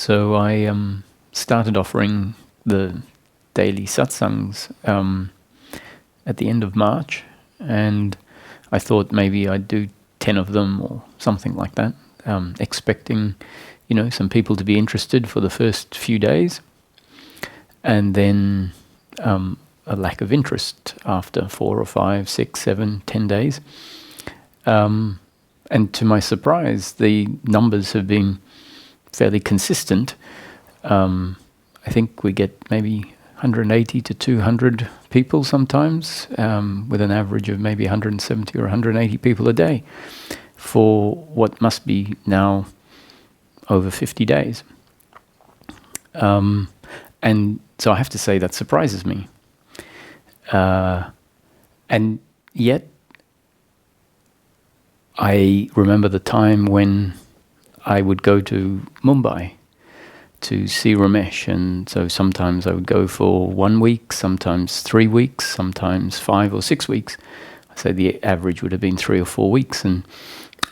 So I started offering the daily satsangs at the end of March, and I thought maybe I'd do 10 of them or something like that, expecting, some people to be interested for the first few days, and then a lack of interest after 4 or 5, 6, 7, 10 days. And to my surprise, the numbers have been fairly consistent. I think we get maybe 180 to 200 people sometimes, with an average of maybe 170 or 180 people a day for what must be now over 50 days. And so I have to say that surprises me. And yet, I remember the time when I would go to Mumbai to see Ramesh, and so sometimes I would go for 1 week, sometimes 3 weeks, sometimes 5 or 6 weeks. I say the average would have been 3 or 4 weeks, and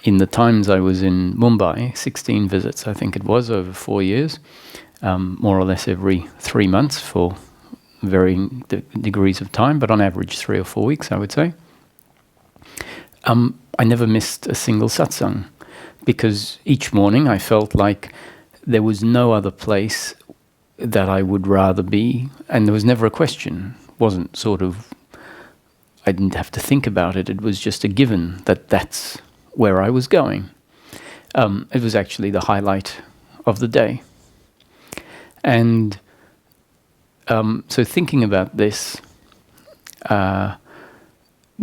in the times I was in Mumbai, 16 visits I think it was over 4 years, more or less every 3 months for varying degrees of time, but on average 3 or 4 weeks I would say. I never missed a single satsang, because each morning I felt like there was no other place that I would rather be, and there was never a question. Wasn't sort of, I didn't have to think about it. It was just a given that that's where I was going. It was actually the highlight of the day. And so thinking about this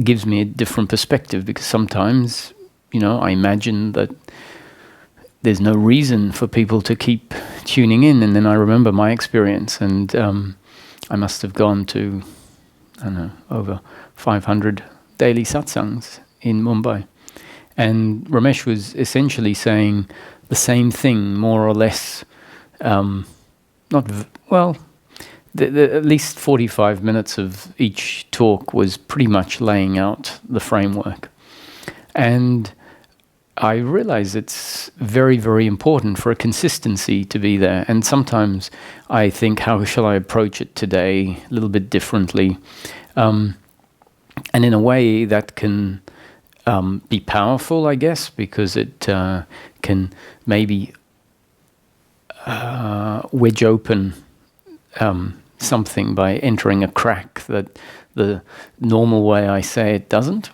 gives me a different perspective, because sometimes, I imagine that there's no reason for people to keep tuning in, and then I remember my experience, and I must have gone to, over 500 daily satsangs in Mumbai. And Ramesh was essentially saying the same thing, more or less, at least 45 minutes of each talk was pretty much laying out the framework. And I realize it's very, very important for a consistency to be there. And sometimes I think, how shall I approach it today a little bit differently? And in a way that can be powerful, I guess, because it can maybe wedge open something by entering a crack that the normal way I say it doesn't.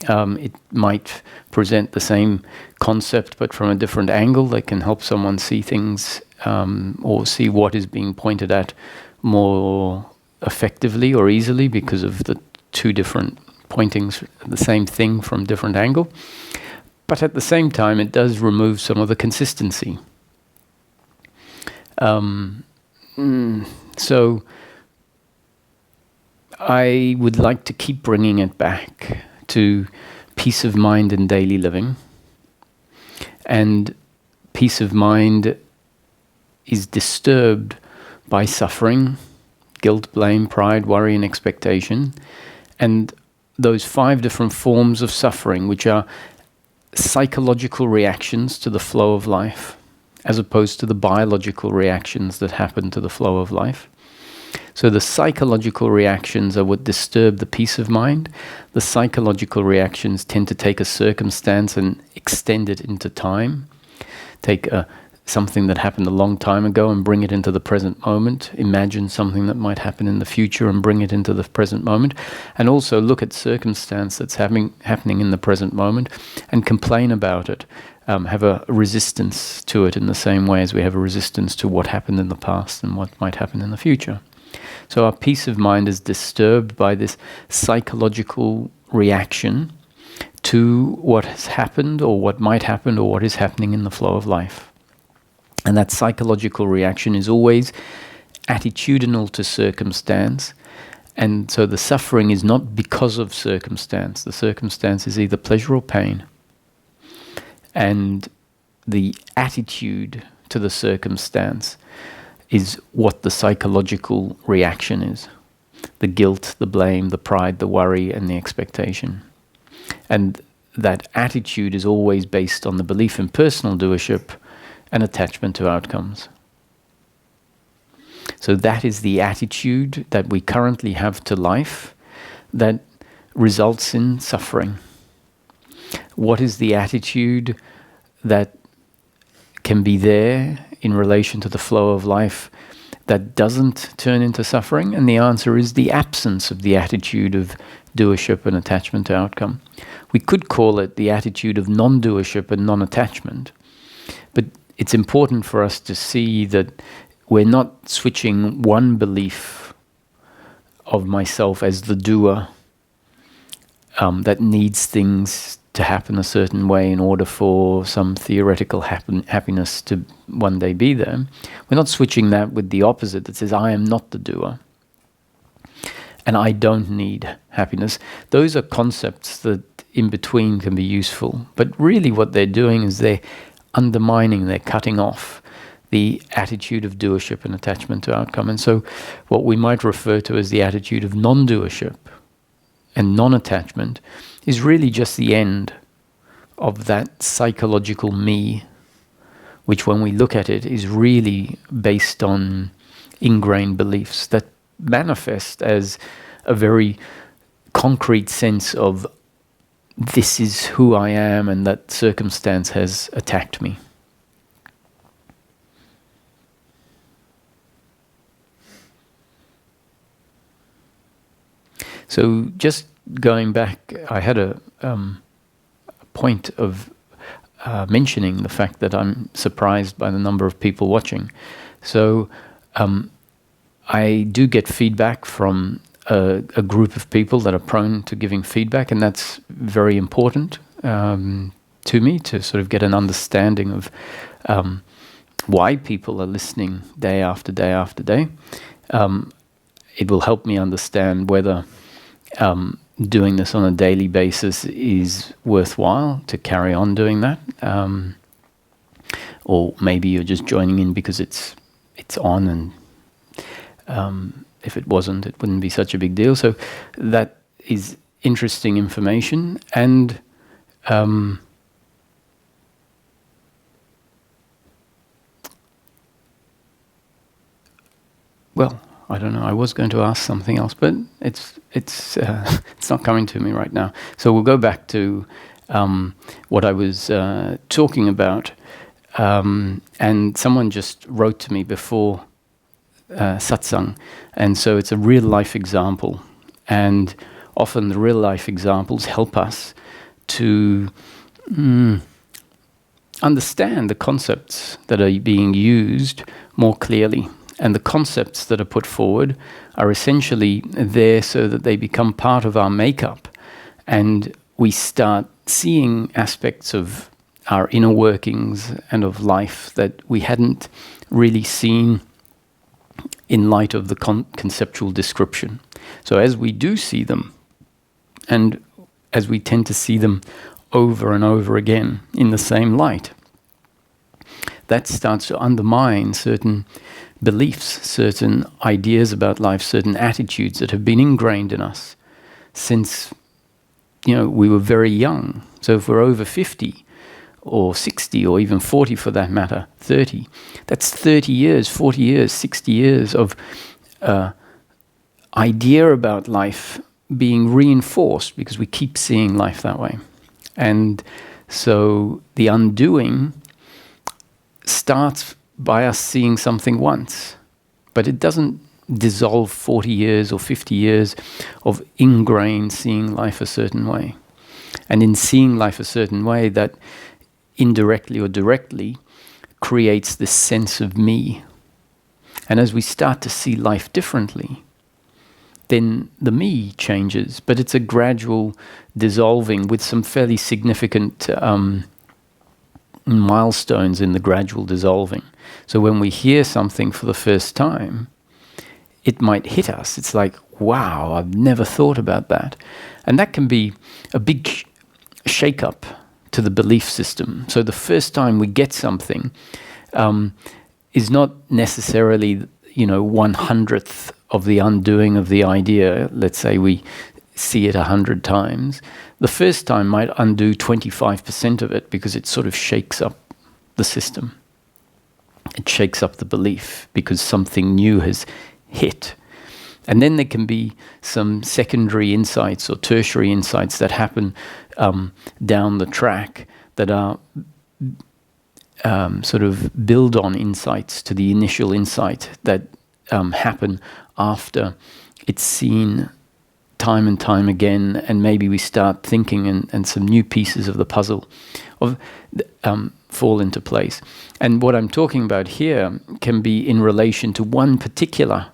It might present the same concept but from a different angle that can help someone see things or see what is being pointed at more effectively or easily because of the two different pointings at the same thing from different angle. But at the same time, it does remove some of the consistency. So I would like to keep bringing it back to peace of mind in daily living. And peace of mind is disturbed by suffering, guilt, blame, pride, worry, and expectation. And those 5 different forms of suffering, which are psychological reactions to the flow of life, as opposed to the biological reactions that happen to the flow of life. So the psychological reactions are what disturb the peace of mind. The psychological reactions tend to take a circumstance and extend it into time. Take something that happened a long time ago and bring it into the present moment. Imagine something that might happen in the future and bring it into the present moment. And also look at circumstance that's happening in the present moment and complain about it. Have a resistance to it in the same way as we have a resistance to what happened in the past and what might happen in the future. So our peace of mind is disturbed by this psychological reaction to what has happened or what might happen or what is happening in the flow of life. And that psychological reaction is always attitudinal to circumstance. And so the suffering is not because of circumstance. The circumstance is either pleasure or pain. And the attitude to the circumstance is what the psychological reaction is. The guilt, the blame, the pride, the worry, and the expectation. And that attitude is always based on the belief in personal doership and attachment to outcomes. So that is the attitude that we currently have to life that results in suffering. What is the attitude that can be there in relation to the flow of life that doesn't turn into suffering? And the answer is the absence of the attitude of doership and attachment to outcome. We could call it the attitude of non-doership and non-attachment. But it's important for us to see that we're not switching one belief of myself as the doer that needs things to happen a certain way in order for some theoretical happiness to one day be there. We're not switching that with the opposite that says, I am not the doer and I don't need happiness. Those are concepts that in between can be useful. But really what they're doing is they're undermining, they're cutting off the attitude of doership and attachment to outcome. And so what we might refer to as the attitude of non-doership and non-attachment is really just the end of that psychological me, which when we look at it is really based on ingrained beliefs that manifest as a very concrete sense of this is who I am and that circumstance has attacked me. So just going back, I had a point of mentioning the fact that I'm surprised by the number of people watching. So I do get feedback from a group of people that are prone to giving feedback, and that's very important to me to sort of get an understanding of why people are listening day after day after day. It will help me understand whether doing this on a daily basis is worthwhile to carry on doing that, or maybe you're just joining in because it's on, and if it wasn't, it wouldn't be such a big deal. So that is interesting information. And well, I don't know. I was going to ask something else, but it's not coming to me right now. So we'll go back to what I was talking about. And someone just wrote to me before satsang, and so it's a real life example. And often the real life examples help us to understand the concepts that are being used more clearly. And the concepts that are put forward are essentially there so that they become part of our makeup. And we start seeing aspects of our inner workings and of life that we hadn't really seen in light of the conceptual description. So as we do see them, and as we tend to see them over and over again in the same light, that starts to undermine certain beliefs, certain ideas about life, certain attitudes that have been ingrained in us since, we were very young. So if we're over 50 or 60 or even 40 for that matter, 30, that's 30 years, 40 years, 60 years of idea about life being reinforced because we keep seeing life that way. And so the undoing starts by us seeing something once, but it doesn't dissolve 40 years or 50 years of ingrained seeing life a certain way. And in seeing life a certain way, that indirectly or directly creates this sense of me. And as we start to see life differently, then the me changes, but it's a gradual dissolving with some fairly significant milestones in the gradual dissolving. So when we hear something for the first time, it might hit us. It's like, wow, I've never thought about that. And that can be a big shake-up to the belief system. So the first time we get something is not necessarily, 1/100th of the undoing of the idea. Let's say we see it 100 times. The first time might undo 25% of it because it sort of shakes up the system. It shakes up the belief because something new has hit. And then there can be some secondary insights or tertiary insights that happen down the track that are sort of build on insights to the initial insight that happen after it's seen time and time again, and maybe we start thinking and some new pieces of the puzzle fall into place. And what I'm talking about here can be in relation to one particular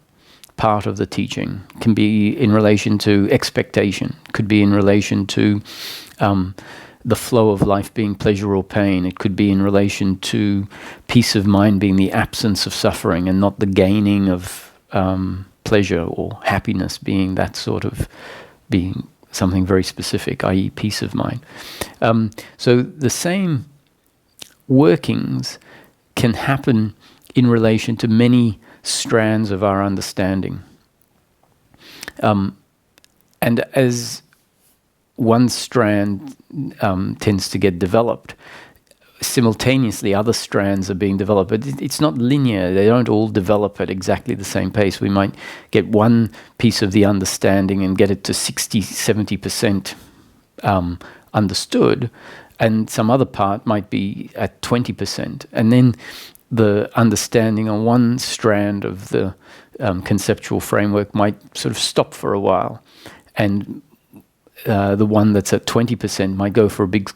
part of the teaching, can be in relation to expectation, could be in relation to the flow of life being pleasure or pain. It could be in relation to peace of mind being the absence of suffering and not the gaining of pleasure, or happiness being that sort of being something very specific, i.e. peace of mind. So the same workings can happen in relation to many strands of our understanding. And as one strand tends to get developed, simultaneously other strands are being developed. But it's not linear. They don't all develop at exactly the same pace. We might get one piece of the understanding and get it to 60, 70% understood, and some other part might be at 20%. And then the understanding on one strand of the conceptual framework might sort of stop for a while, and the one that's at 20% might go for a big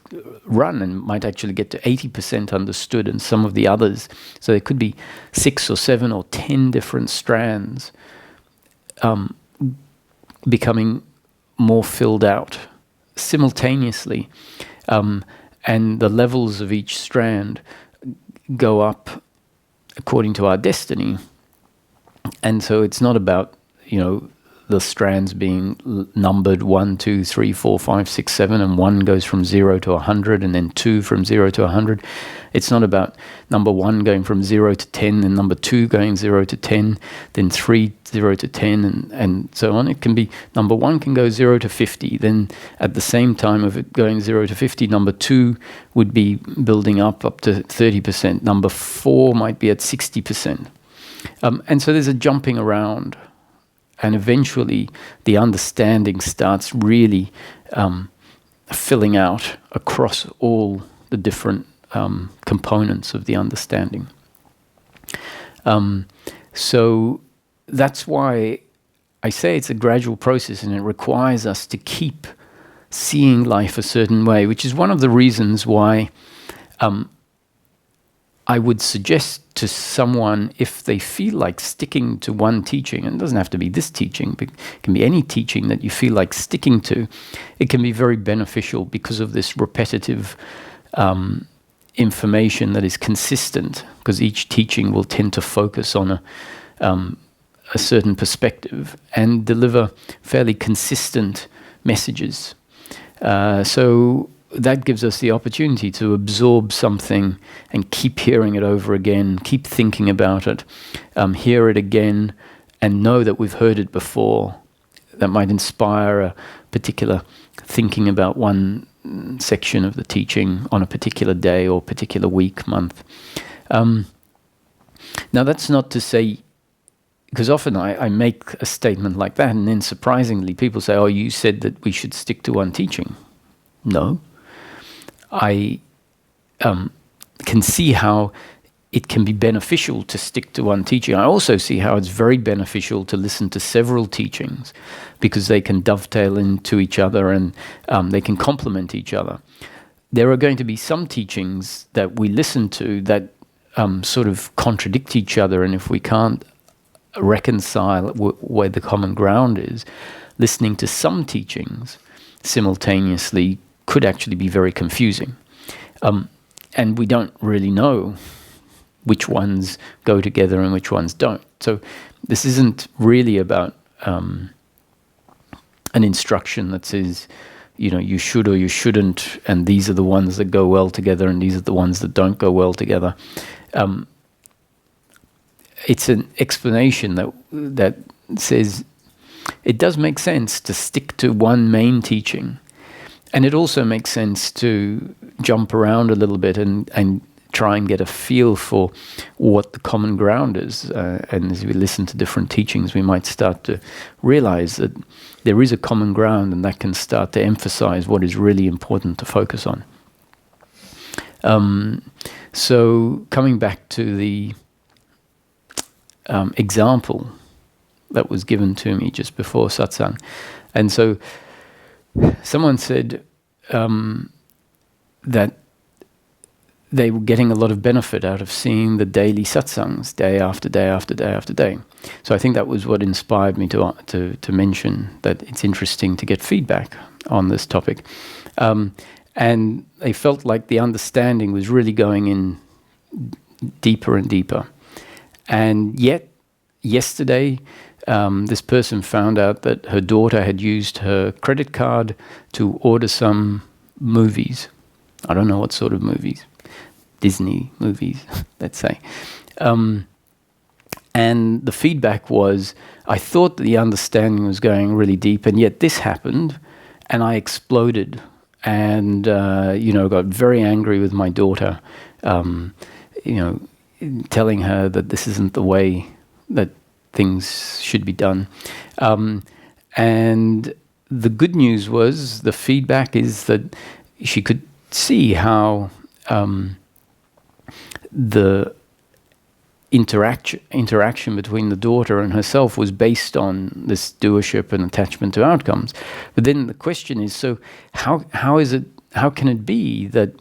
run and might actually get to 80% understood, and some of the others. So there could be 6 or 7 or 10 different strands becoming more filled out simultaneously. And the levels of each strand go up according to our destiny. And so it's not about, the strands being numbered 1, 2, 3, 4, 5, 6, 7, and 1 goes from 0 to 100, and then 2 from 0 to 100. It's not about number 1 going from 0 to 10, then number 2 going 0 to 10, then 3, 0 to 10, and so on. It can be number 1 can go 0 to 50. Then at the same time of it going 0 to 50, number 2 would be building up to 30%. Number 4 might be at 60%. And so there's a jumping around. And eventually the understanding starts really filling out across all the different components of the understanding. So that's why I say it's a gradual process, and it requires us to keep seeing life a certain way, which is one of the reasons why I would suggest to someone, if they feel like sticking to one teaching, and it doesn't have to be this teaching, but it can be any teaching that you feel like sticking to, it can be very beneficial because of this repetitive information that is consistent, because each teaching will tend to focus on a certain perspective and deliver fairly consistent messages. So that gives us the opportunity to absorb something and keep hearing it over again, keep thinking about it, hear it again, and know that we've heard it before. That might inspire a particular thinking about one section of the teaching on a particular day or particular week, month. Now that's not to say, because often I make a statement like that, and then surprisingly people say, oh, you said that we should stick to one teaching. No. I can see how it can be beneficial to stick to one teaching. I also see how it's very beneficial to listen to several teachings, because they can dovetail into each other and they can complement each other. There are going to be some teachings that we listen to that sort of contradict each other, and if we can't reconcile where the common ground is, listening to some teachings simultaneously could actually be very confusing. And we don't really know which ones go together and which ones don't. So this isn't really about an instruction that says, you should or you shouldn't, and these are the ones that go well together and these are the ones that don't go well together. It's an explanation that says it does make sense to stick to one main teaching. And it also makes sense to jump around a little bit and try and get a feel for what the common ground is. And as we listen to different teachings, we might start to realize that there is a common ground, and that can start to emphasize what is really important to focus on. So coming back to the example that was given to me just before satsang. And so someone said that they were getting a lot of benefit out of seeing the daily satsangs day after day after day after day. So I think that was what inspired me to mention that it's interesting to get feedback on this topic. And they felt like the understanding was really going in deeper and deeper. And yet, yesterday, this person found out that her daughter had used her credit card to order some movies. I don't know what sort of movies. Disney movies, let's say. And the feedback was, I thought that the understanding was going really deep, and yet this happened, and I exploded, and got very angry with my daughter, telling her that this isn't the way that things should be done. And the good news was, the feedback is that she could see how the interaction between the daughter and herself was based on this doership and attachment to outcomes. But then the question is, so how can it be that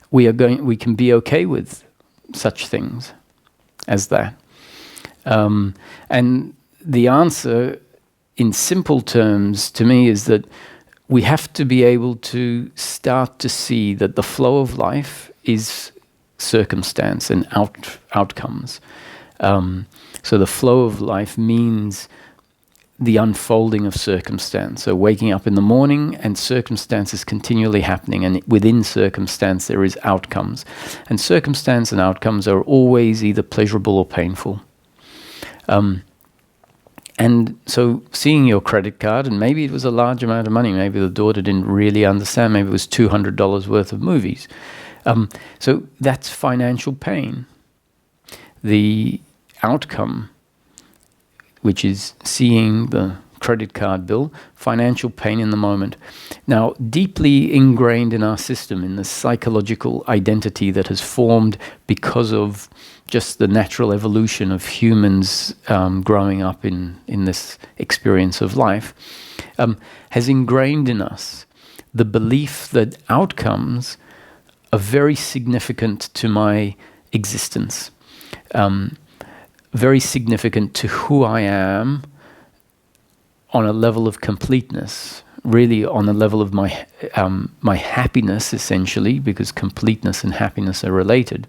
we can be okay with such things as that? And the answer in simple terms to me is that we have to be able to start to see that the flow of life is circumstance and outcomes. So the flow of life means the unfolding of circumstance. So waking up in the morning and circumstance is continually happening, and within circumstance there is outcomes. And circumstance and outcomes are always either pleasurable or painful. And so seeing your credit card, and maybe it was a large amount of money, maybe the daughter didn't really understand, maybe it was $200 worth of movies. So that's financial pain. The outcome, which is seeing the credit card bill, financial pain in the moment. Now, deeply ingrained in our system, in the psychological identity that has formed because of just the natural evolution of humans growing up in this experience of life, has ingrained in us the belief that outcomes are very significant to my existence, very significant to who I am on a level of completeness, really on a level of my happiness, essentially, because completeness and happiness are related.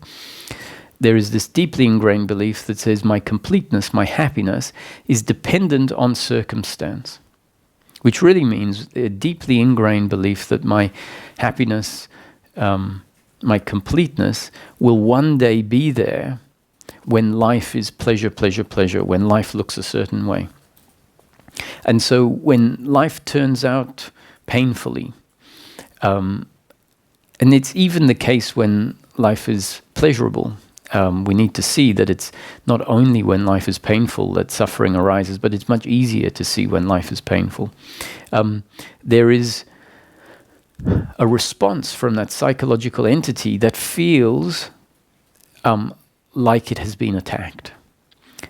There is this deeply ingrained belief that says my completeness, my happiness, is dependent on circumstance, which really means a deeply ingrained belief that my happiness, my completeness will one day be there when life is pleasure, pleasure, pleasure, when life looks a certain way. And so when life turns out painfully, and it's even the case when life is pleasurable, we need to see that it's not only when life is painful that suffering arises, but it's much easier to see when life is painful. There is a response from that psychological entity that feels like it has been attacked,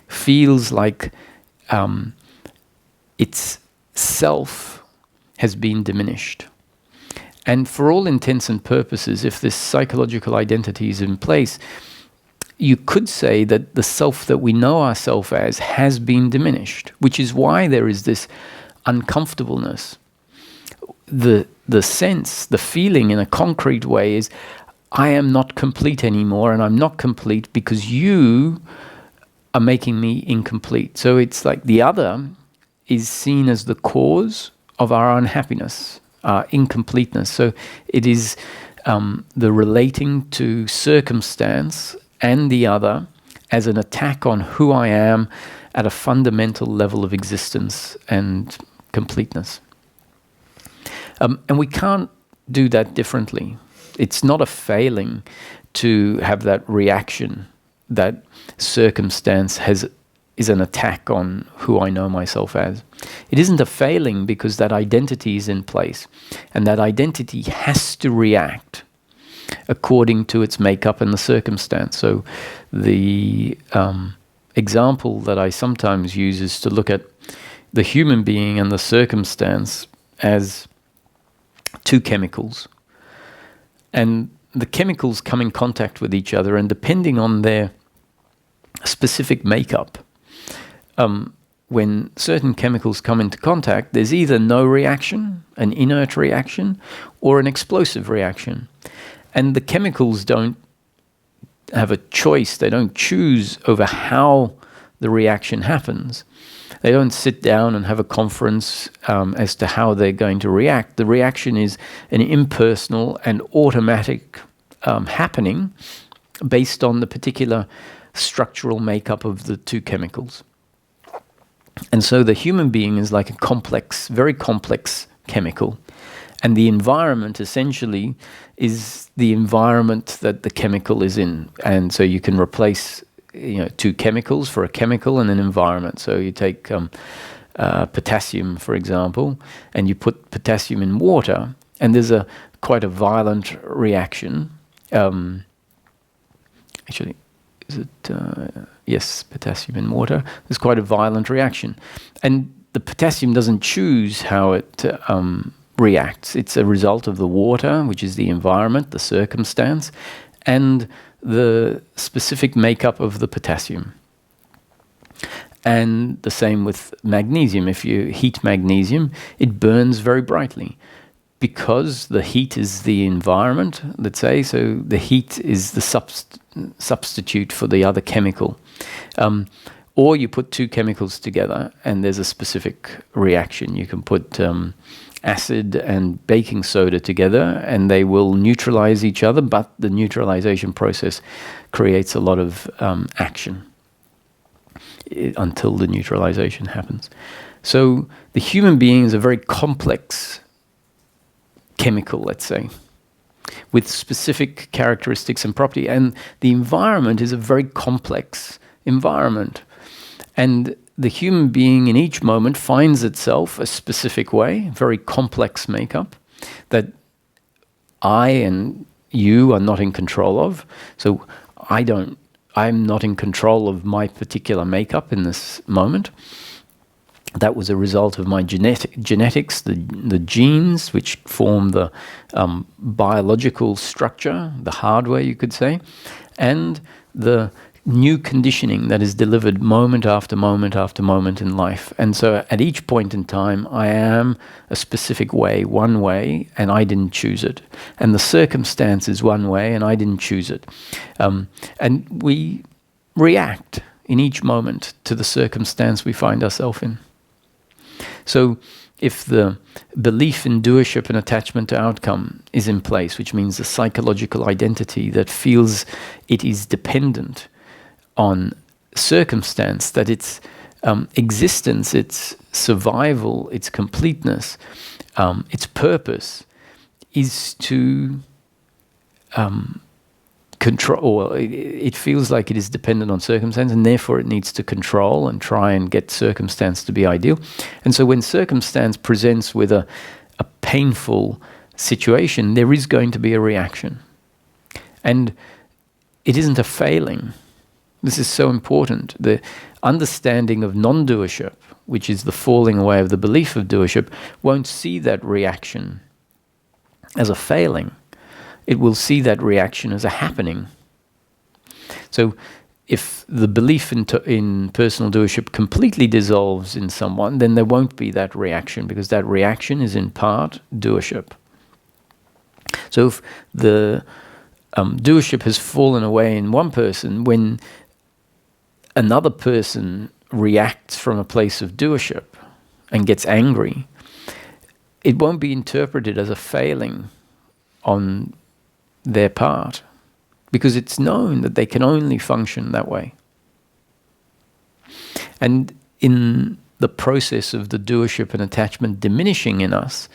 feels like its self has been diminished. And for all intents and purposes, if this psychological identity is in place, you could say that the self that we know ourselves as has been diminished, which is why there is this uncomfortableness. The sense, the feeling in a concrete way is, I am not complete anymore, and I'm not complete because you are making me incomplete. So it's like the other is seen as the cause of our unhappiness, our incompleteness. So it is the relating to circumstance and the other as an attack on who I am at a fundamental level of existence and completeness. And we can't do that differently. It's not a failing to have that reaction, that circumstance is an attack on who I know myself as. It isn't a failing because that identity is in place, and that identity has to react according to its makeup and the circumstance. So the example that I sometimes use is to look at the human being and the circumstance as two chemicals. And the chemicals come in contact with each other, and depending on their specific makeup, when certain chemicals come into contact, there's either no reaction, an inert reaction, or an explosive reaction. And the chemicals don't have a choice. They don't choose over how the reaction happens. They don't sit down and have a conference as to how they're going to react. The reaction is an impersonal and automatic happening based on the particular structural makeup of the two chemicals. And so the human being is like a complex, very complex chemical. And the environment essentially is the environment that the chemical is in. And so you can replace two chemicals for a chemical and an environment. So you take potassium, for example, and you put potassium in water, and there's quite a violent reaction. Actually, is it... yes, potassium in water. There's quite a violent reaction. And the potassium doesn't choose how it reacts. It's a result of the water, which is the environment, the circumstance, and the specific makeup of the potassium. And the same with magnesium. If you heat magnesium, it burns very brightly because the heat is the environment, let's say, so the heat is the substitute for the other chemical. Or you put two chemicals together and there's a specific reaction. You can put acid and baking soda together and they will neutralize each other, but the neutralization process creates a lot of action until the neutralization happens. So the human being is a very complex chemical, let's say, with specific characteristics and property, and the environment is a very complex environment. And the human being in each moment finds itself a specific way, very complex makeup that I and you are not in control of. So I'm not in control of my particular makeup in this moment. That was a result of my genetics, the genes which form the biological structure, the hardware you could say, and the new conditioning that is delivered moment after moment after moment in life. And so at each point in time, I am a specific way, one way, and I didn't choose it. And the circumstance is one way, and I didn't choose it. And we react in each moment to the circumstance we find ourselves in. So if the belief in doership and attachment to outcome is in place, which means the psychological identity that feels it is dependent on circumstance, that its existence, its survival, its completeness, its purpose is to control, or it feels like it is dependent on circumstance, and therefore it needs to control and try and get circumstance to be ideal. And so when circumstance presents with a painful situation, there is going to be a reaction. And it isn't a failing. This is so important. The understanding of non-doership, which is the falling away of the belief of doership, won't see that reaction as a failing. It will see that reaction as a happening. So if the belief in personal doership completely dissolves in someone, then there won't be that reaction, because that reaction is in part doership. So if the doership has fallen away in one person, when another person reacts from a place of doership and gets angry, it won't be interpreted as a failing on their part, because it's known that they can only function that way. And in the process of the doership and attachment diminishing in us,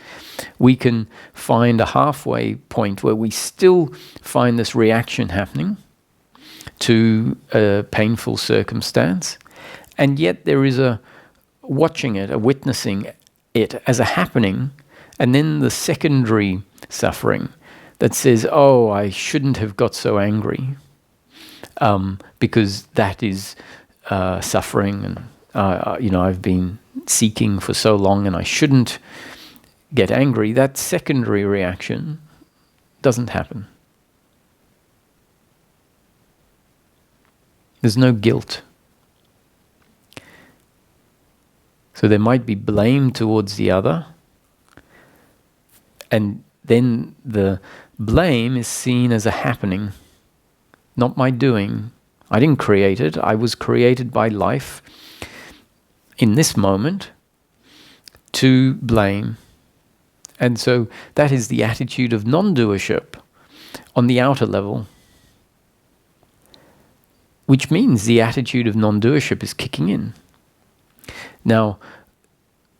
we can find a halfway point where we still find this reaction happening to a painful circumstance, and yet there is a watching it, a witnessing it as a happening, and then the secondary suffering that says, oh, I shouldn't have got so angry, because that is suffering, and I've been seeking for so long and I shouldn't get angry. That secondary reaction doesn't happen. There's no guilt. So there might be blame towards the other, and then the blame is seen as a happening, not my doing. I didn't create it. I was created by life in this moment to blame. And so that is the attitude of non-doership on the outer level, which means the attitude of non-doership is kicking in. Now,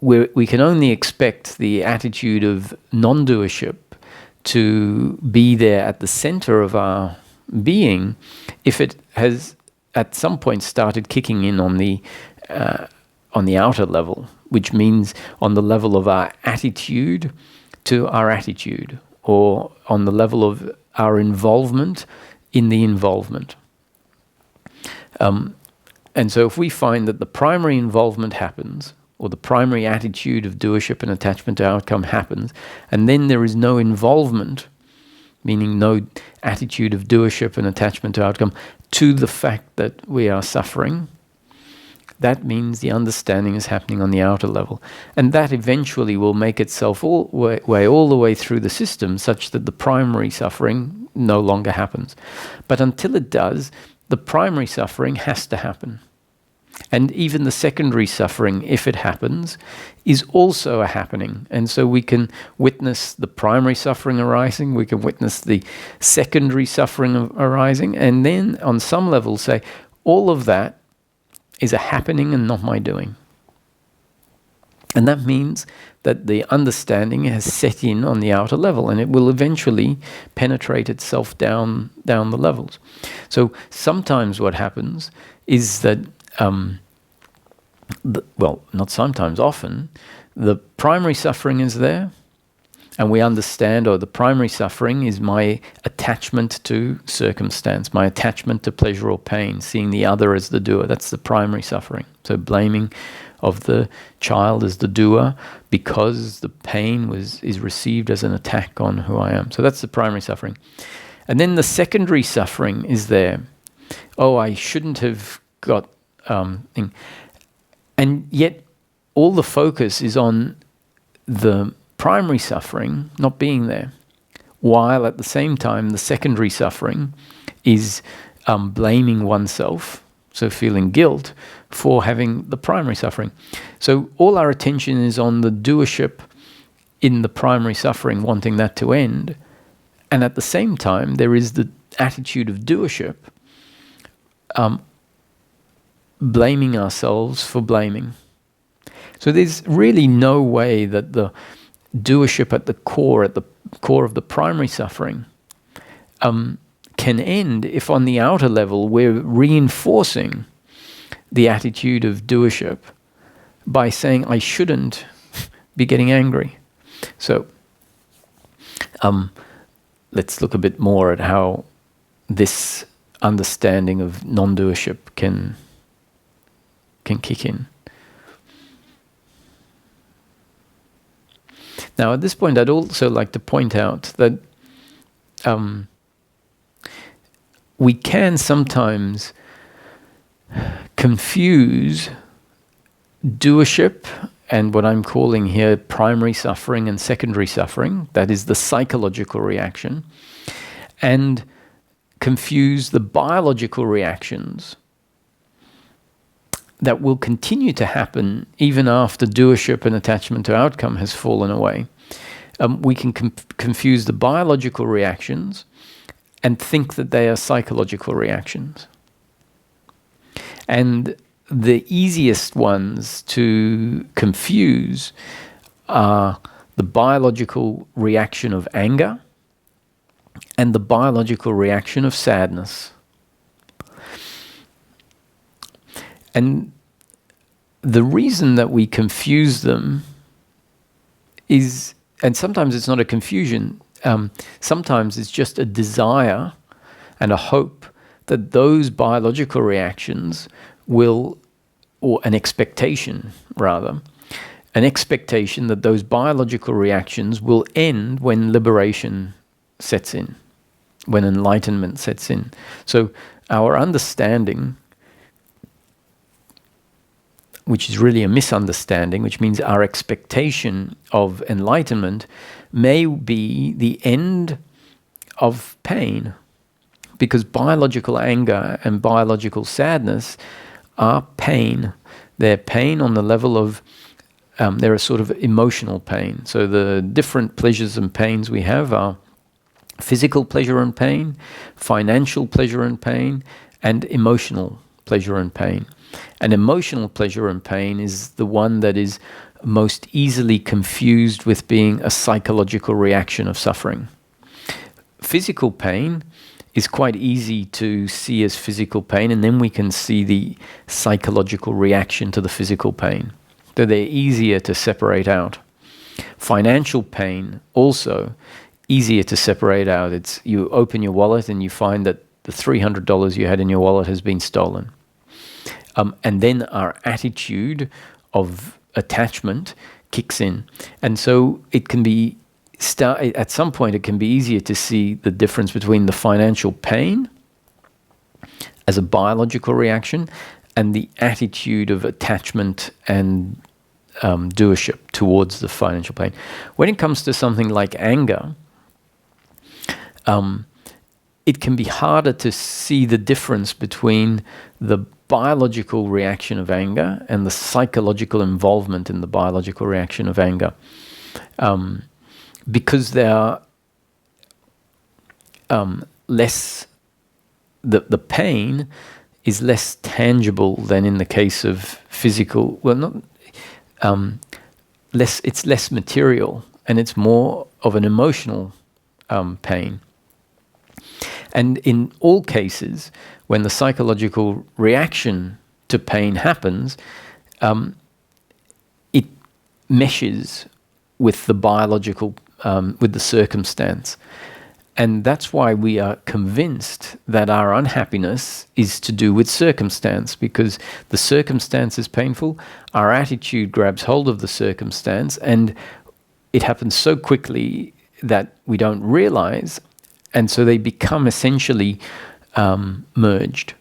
we can only expect the attitude of non-doership to be there at the center of our being if it has at some point started kicking in on the outer level, which means on the level of our attitude to our attitude, or on the level of our involvement in the involvement. And so if we find that the primary involvement happens, or the primary attitude of doership and attachment to outcome happens, and then there is no involvement, meaning no attitude of doership and attachment to outcome, to the fact that we are suffering, that means the understanding is happening on the outer level. And that eventually will make itself all the way through the system, such that the primary suffering no longer happens. But until it does, the primary suffering has to happen. And even the secondary suffering, if it happens, is also a happening. And so we can witness the primary suffering arising, we can witness the secondary suffering arising, and then on some level say, all of that is a happening and not my doing. And that means that the understanding has set in on the outer level, and it will eventually penetrate itself down the levels. So sometimes what happens is that not sometimes, often, the primary suffering is there, and we understand, the primary suffering is my attachment to circumstance, my attachment to pleasure or pain, seeing the other as the doer. That's the primary suffering. So blaming of the child as the doer because the pain is received as an attack on who I am. So that's the primary suffering. And then the secondary suffering is there. Oh, I shouldn't have got... And yet all the focus is on the primary suffering not being there, while at the same time the secondary suffering is blaming oneself, so feeling guilt for having the primary suffering. So all our attention is on the doership in the primary suffering, wanting that to end, and at the same time there is the attitude of doership, blaming ourselves for blaming. So there's really no way that the doership at the core of the primary suffering can end if on the outer level we're reinforcing the attitude of doership by saying I shouldn't be getting angry. So let's look a bit more at how this understanding of non-doership can kick in. Now, at this point, I'd also like to point out that we can sometimes confuse doership and what I'm calling here primary suffering and secondary suffering, that is the psychological reaction, and confuse the biological reactions that will continue to happen even after doership and attachment to outcome has fallen away. We can confuse the biological reactions and think that they are psychological reactions. And the easiest ones to confuse are the biological reaction of anger and the biological reaction of sadness. And the reason that we confuse them is, and sometimes it's not a confusion, sometimes it's just a desire and a hope that those biological reactions will, or an expectation rather, an expectation that those biological reactions will end when liberation sets in, when enlightenment sets in. So our understanding, which is really a misunderstanding, which means our expectation of enlightenment may be the end of pain, because biological anger and biological sadness are pain. They're pain on the level of, they're a sort of emotional pain. So the different pleasures and pains we have are physical pleasure and pain, financial pleasure and pain, and emotional pleasure and pain. And emotional pleasure and pain is the one that is most easily confused with being a psychological reaction of suffering. Physical pain is quite easy to see as physical pain, and then we can see the psychological reaction to the physical pain. So they're easier to separate out. Financial pain also easier to separate out. It's you open your wallet and you find that the $300 you had in your wallet has been stolen. And then our attitude of attachment kicks in. And so it can be, at some point it can be easier to see the difference between the financial pain as a biological reaction and the attitude of attachment and doership towards the financial pain. When it comes to something like anger, it can be harder to see the difference between the biological reaction of anger and the psychological involvement in the biological reaction of anger, because they are less, the pain is less tangible than in the case of physical, well, not, it's less material, and it's more of an emotional pain. And in all cases, when the psychological reaction to pain happens, it meshes with the biological, with the circumstance. And that's why we are convinced that our unhappiness is to do with circumstance, because the circumstance is painful, our attitude grabs hold of the circumstance, and it happens so quickly that we don't realize, and so they become essentially merged.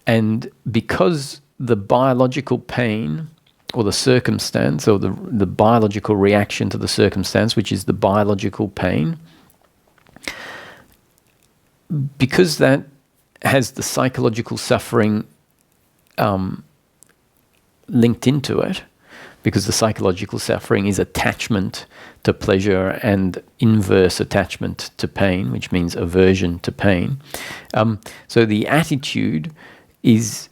And because the biological pain or the circumstance or the biological reaction to the circumstance, which is the biological pain, because that has the psychological suffering linked into it, because the psychological suffering is attachment to pleasure and inverse attachment to pain, which means aversion to pain. So the attitude is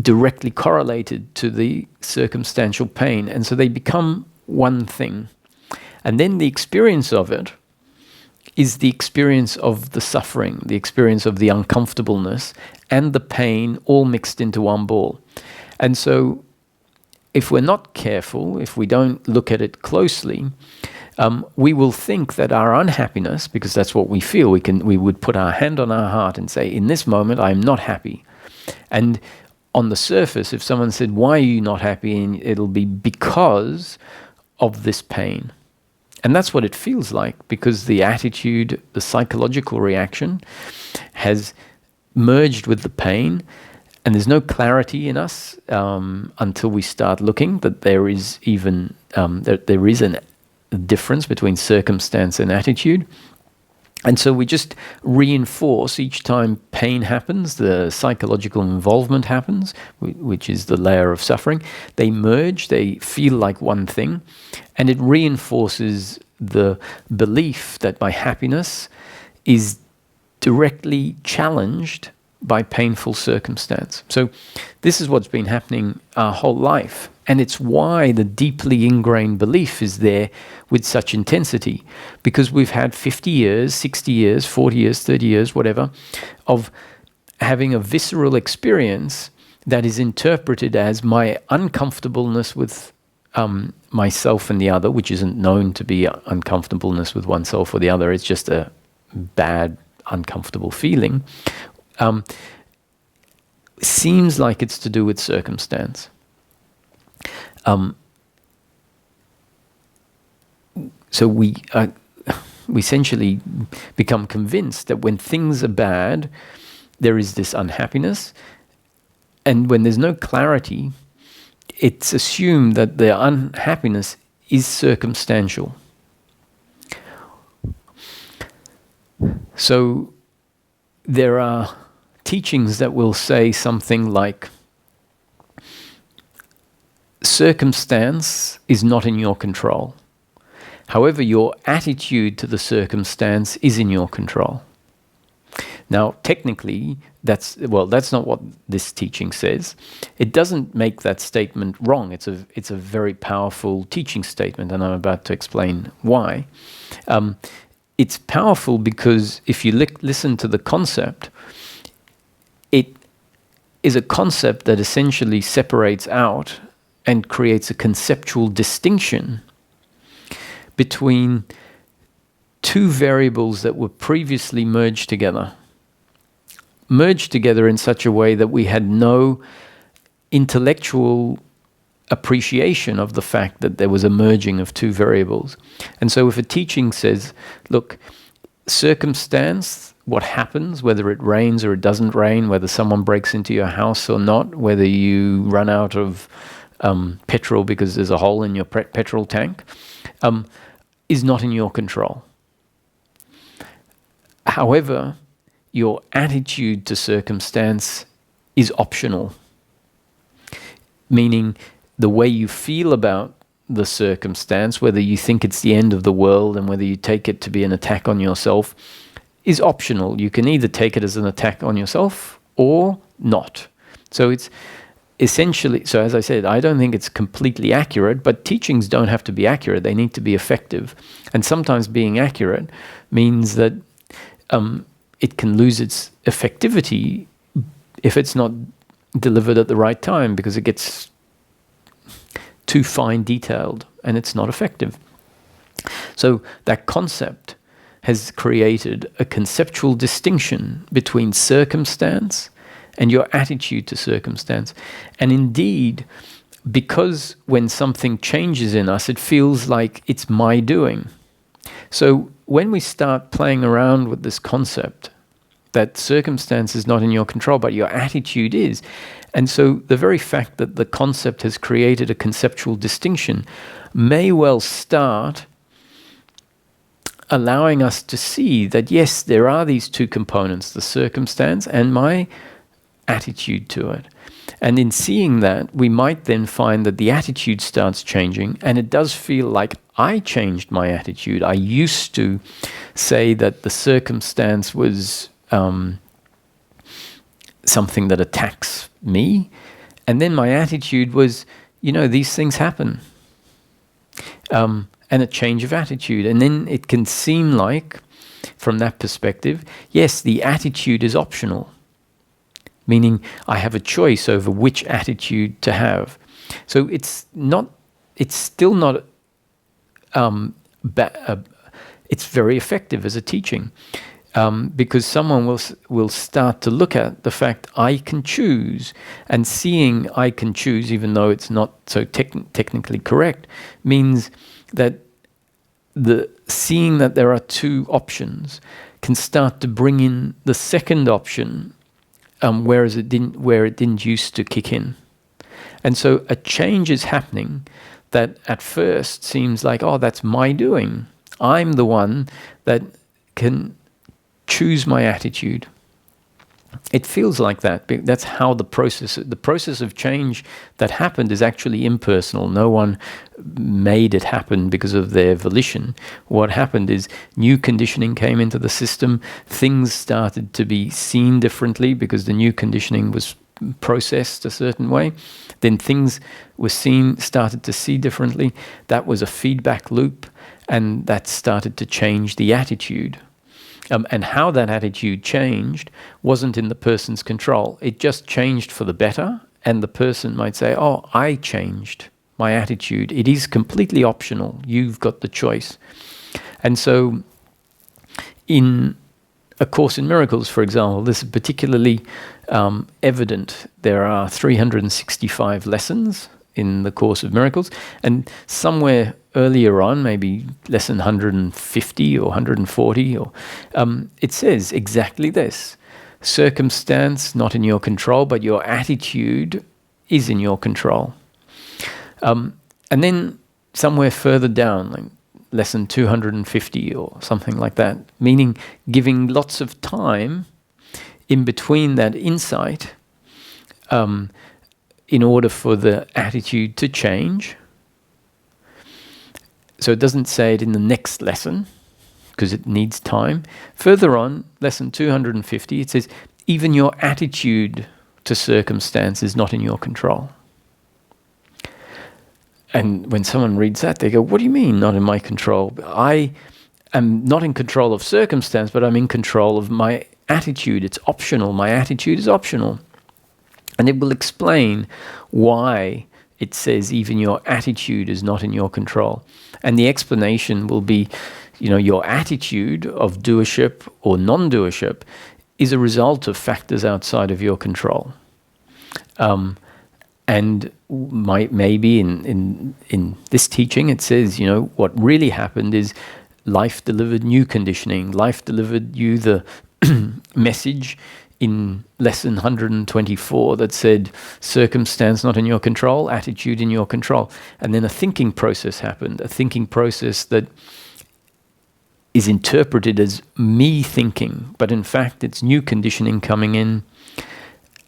directly correlated to the circumstantial pain, and so they become one thing. And then the experience of it is the experience of the suffering, the experience of the uncomfortableness and the pain all mixed into one ball. And so if we're not careful, if we don't look at it closely, we will think that our unhappiness, because that's what we feel, we would put our hand on our heart and say, in this moment, I'm not happy. And on the surface, if someone said, why are you not happy? And it'll be because of this pain. And that's what it feels like, because the attitude, the psychological reaction has merged with the pain. And there's no clarity in us until we start looking that there is even there is a difference between circumstance and attitude. And so we just reinforce each time pain happens, the psychological involvement happens, which is the layer of suffering. They merge, they feel like one thing, and it reinforces the belief that my happiness is directly challenged by painful circumstance. So this is what's been happening our whole life. And it's why the deeply ingrained belief is there with such intensity. Because we've had 50 years, 60 years, 40 years, 30 years, whatever, of having a visceral experience that is interpreted as my uncomfortableness with myself and the other, which isn't known to be uncomfortableness with oneself or the other. It's just a bad, uncomfortable feeling. Seems like it's to do with circumstance. So we essentially become convinced that when things are bad, there is this unhappiness, and when there's no clarity, it's assumed that the unhappiness is circumstantial. So there are teachings that will say something like, circumstance is not in your control. However, your attitude to the circumstance is in your control. Now, technically, that's not what this teaching says. It doesn't make that statement wrong. It's a very powerful teaching statement, and I'm about to explain why. It's powerful because if you listen to the concept, it is a concept that essentially separates out and creates a conceptual distinction between two variables that were previously merged together in such a way that we had no intellectual appreciation of the fact that there was a merging of two variables. And so if a teaching says, look, circumstance, what happens, whether it rains or it doesn't rain, whether someone breaks into your house or not, whether you run out of petrol because there's a hole in your petrol tank, is not in your control. However, your attitude to circumstance is optional, meaning the way you feel about the circumstance, whether you think it's the end of the world and whether you take it to be an attack on yourself, is optional. You can either take it as an attack on yourself or not. So it's essentially, so as I said, I don't think it's completely accurate, but teachings don't have to be accurate. They need to be effective. And sometimes being accurate means that it can lose its effectivity if it's not delivered at the right time, because it gets too fine detailed and it's not effective. So that concept has created a conceptual distinction between circumstance and your attitude to circumstance. And indeed, because when something changes in us, it feels like it's my doing. So when we start playing around with this concept that circumstance is not in your control, but your attitude is, and so the very fact that the concept has created a conceptual distinction may well start allowing us to see that, yes, there are these two components, the circumstance and my attitude to it. And in seeing that, we might then find that the attitude starts changing, and it does feel like I changed my attitude. I used to say that the circumstance was something that attacks me, and then my attitude was, these things happen. And a change of attitude. And then it can seem like, from that perspective, yes, the attitude is optional, meaning I have a choice over which attitude to have. So it's still not, it's very effective as a teaching, because someone will start to look at the fact I can choose, and seeing I can choose, even though it's not so technically correct, means that the seeing that there are two options can start to bring in the second option, where it didn't used to kick in. And so a change is happening that at first seems like, oh, that's my doing. I'm the one that can choose my attitude. It feels like that. That's how the process of change that happened is actually impersonal. No one made it happen because of their volition. What happened is new conditioning came into the system. Things started to be seen differently because the new conditioning was processed a certain way. Then things were started to see differently. That was a feedback loop, and that started to change the attitude. And how that attitude changed wasn't in the person's control. It just changed for the better, and the person might say, oh, I changed my attitude. It is completely optional. You've got the choice. And so in A Course in Miracles, for example, this is particularly evident. There are 365 lessons in the Course of Miracles, and somewhere earlier on, maybe lesson 150 or 140, or it says exactly this: circumstance not in your control, but your attitude is in your control. And then somewhere further down, like lesson 250 or something like that, meaning giving lots of time in between that insight, in order for the attitude to change. So it doesn't say it in the next lesson, because it needs time. Further on, lesson 250, it says, even your attitude to circumstance is not in your control. And when someone reads that, they go, what do you mean, not in my control? I am not in control of circumstance, but I'm in control of my attitude. It's optional. My attitude is optional. And it will explain why it says even your attitude is not in your control. And the explanation will be, your attitude of doership or non-doership is a result of factors outside of your control. And maybe in this teaching it says, what really happened is life delivered new conditioning. Life delivered you the message in lesson 124 that said, circumstance not in your control, attitude in your control. And then a thinking process happened, a thinking process that is interpreted as me thinking, but in fact it's new conditioning coming in,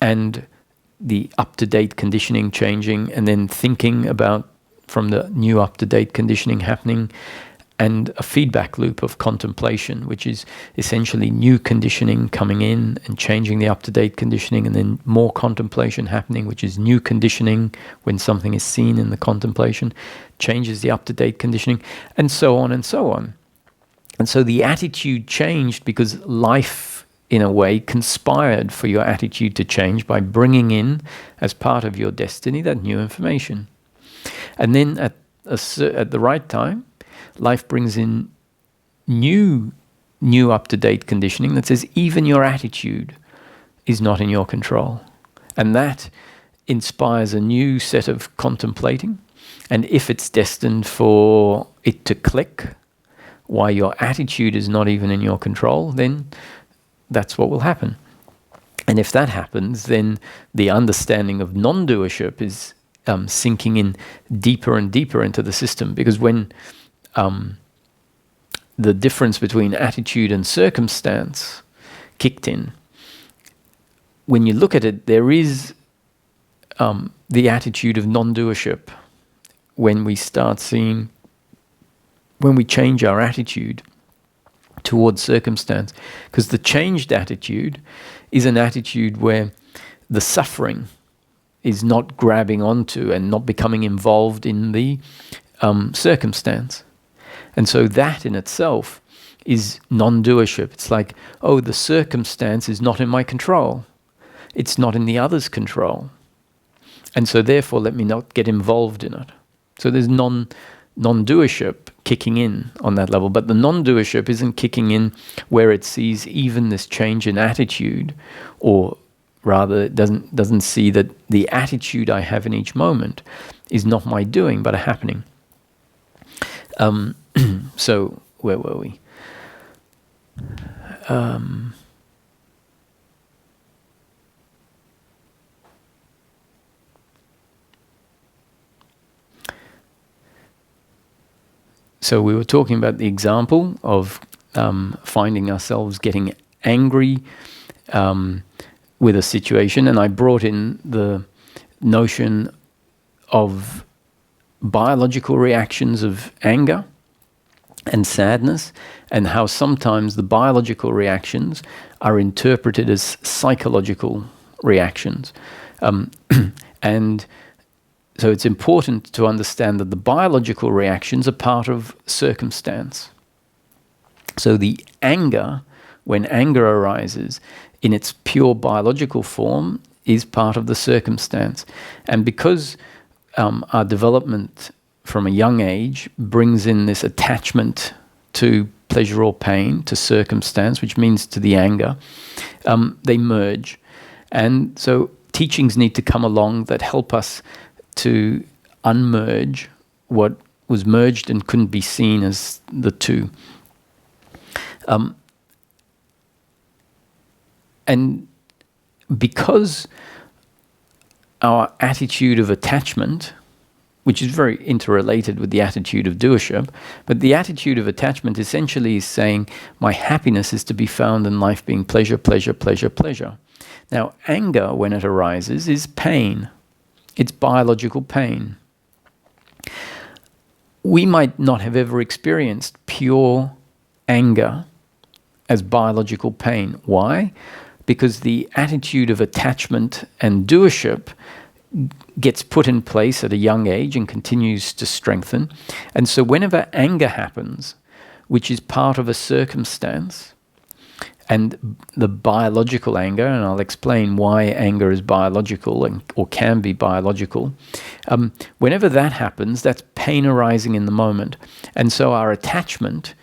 and the up-to-date conditioning changing, and then thinking about from the new up-to-date conditioning happening, and a feedback loop of contemplation, which is essentially new conditioning coming in and changing the up-to-date conditioning, and then more contemplation happening, which is new conditioning when something is seen in the contemplation, changes the up-to-date conditioning, and so on and so on. And so the attitude changed because life, in a way, conspired for your attitude to change by bringing in, as part of your destiny, that new information. And then at the right time, life brings in new up-to-date conditioning that says even your attitude is not in your control. And that inspires a new set of contemplating. And if it's destined for it to click, why your attitude is not even in your control, then that's what will happen. And if that happens, then the understanding of non-doership is sinking in deeper and deeper into the system. Because when the difference between attitude and circumstance kicked in, when you look at it, there is the attitude of non-doership. When we change our attitude towards circumstance, because the changed attitude is an attitude where the suffering is not grabbing onto and not becoming involved in the circumstance. And so that in itself is non-doership. It's like, oh, the circumstance is not in my control. It's not in the other's control. And so therefore, let me not get involved in it. So there's non-doership kicking in on that level. But the non-doership isn't kicking in where it sees even this change in attitude, or rather it doesn't see that the attitude I have in each moment is not my doing, but a happening. So where were we? So we were talking about the example of finding ourselves getting angry with a situation, and I brought in the notion of biological reactions of anger and sadness, and how sometimes the biological reactions are interpreted as psychological reactions. And so it's important to understand that the biological reactions are part of circumstance. So the anger, when anger arises in its pure biological form, is part of the circumstance. And because our development from a young age brings in this attachment to pleasure or pain, to circumstance, which means to the anger, they merge. And so teachings need to come along that help us to unmerge what was merged and couldn't be seen as the two. And because our attitude of attachment, which is very interrelated with the attitude of doership, but the attitude of attachment essentially is saying, my happiness is to be found in life being pleasure, pleasure, pleasure, pleasure. Now, anger, when it arises, is pain. It's biological pain. We might not have ever experienced pure anger as biological pain. Why? Because the attitude of attachment and doership gets put in place at a young age and continues to strengthen. And so whenever anger happens, which is part of a circumstance, and the biological anger, and I'll explain why anger is biological or can be biological, whenever that happens, that's pain arising in the moment. And so our attachment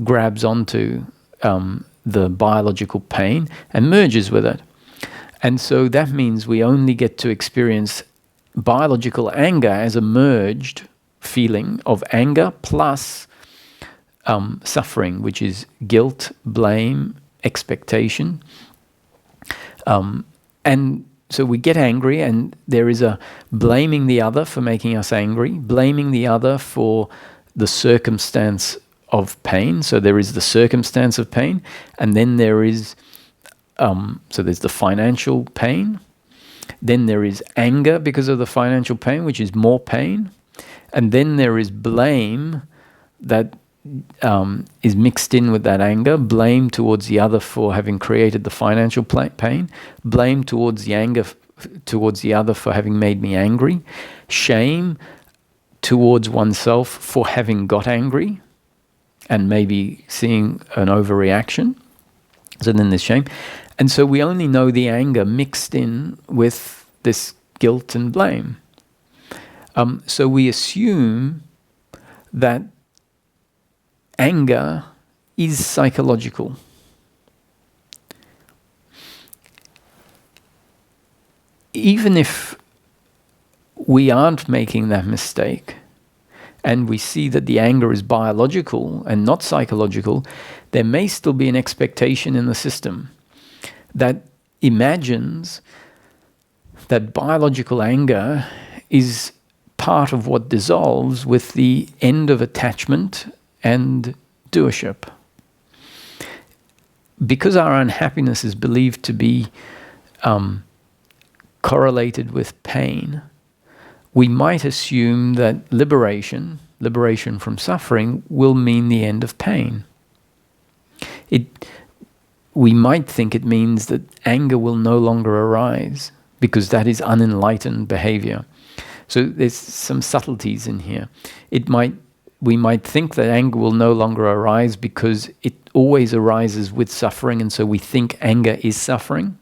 grabs onto the biological pain and merges with it. And so that means we only get to experience biological anger as a merged feeling of anger plus suffering, which is guilt, blame, expectation. And so we get angry, and there is a blaming the other for making us angry, blaming the other for the circumstance of pain. So there is the circumstance of pain, and then there is so there's the financial pain. Then there is anger because of the financial pain, which is more pain. And then there is blame that is mixed in with that anger. Blame towards the other for having created the financial pain. Blame towards the anger towards the other for having made me angry. Shame towards oneself for having got angry and maybe seeing an overreaction. So then there's shame. And so we only know the anger mixed in with this guilt and blame. So we assume that anger is psychological. Even if we aren't making that mistake, and we see that the anger is biological and not psychological, there may still be an expectation in the system that imagines that biological anger is part of what dissolves with the end of attachment and doership. Because our unhappiness is believed to be correlated with pain, we might assume that liberation from suffering, will mean the end of pain. We might think it means that anger will no longer arise because that is unenlightened behavior. So there's some subtleties in here. We might think that anger will no longer arise because it always arises with suffering, and so we think anger is suffering.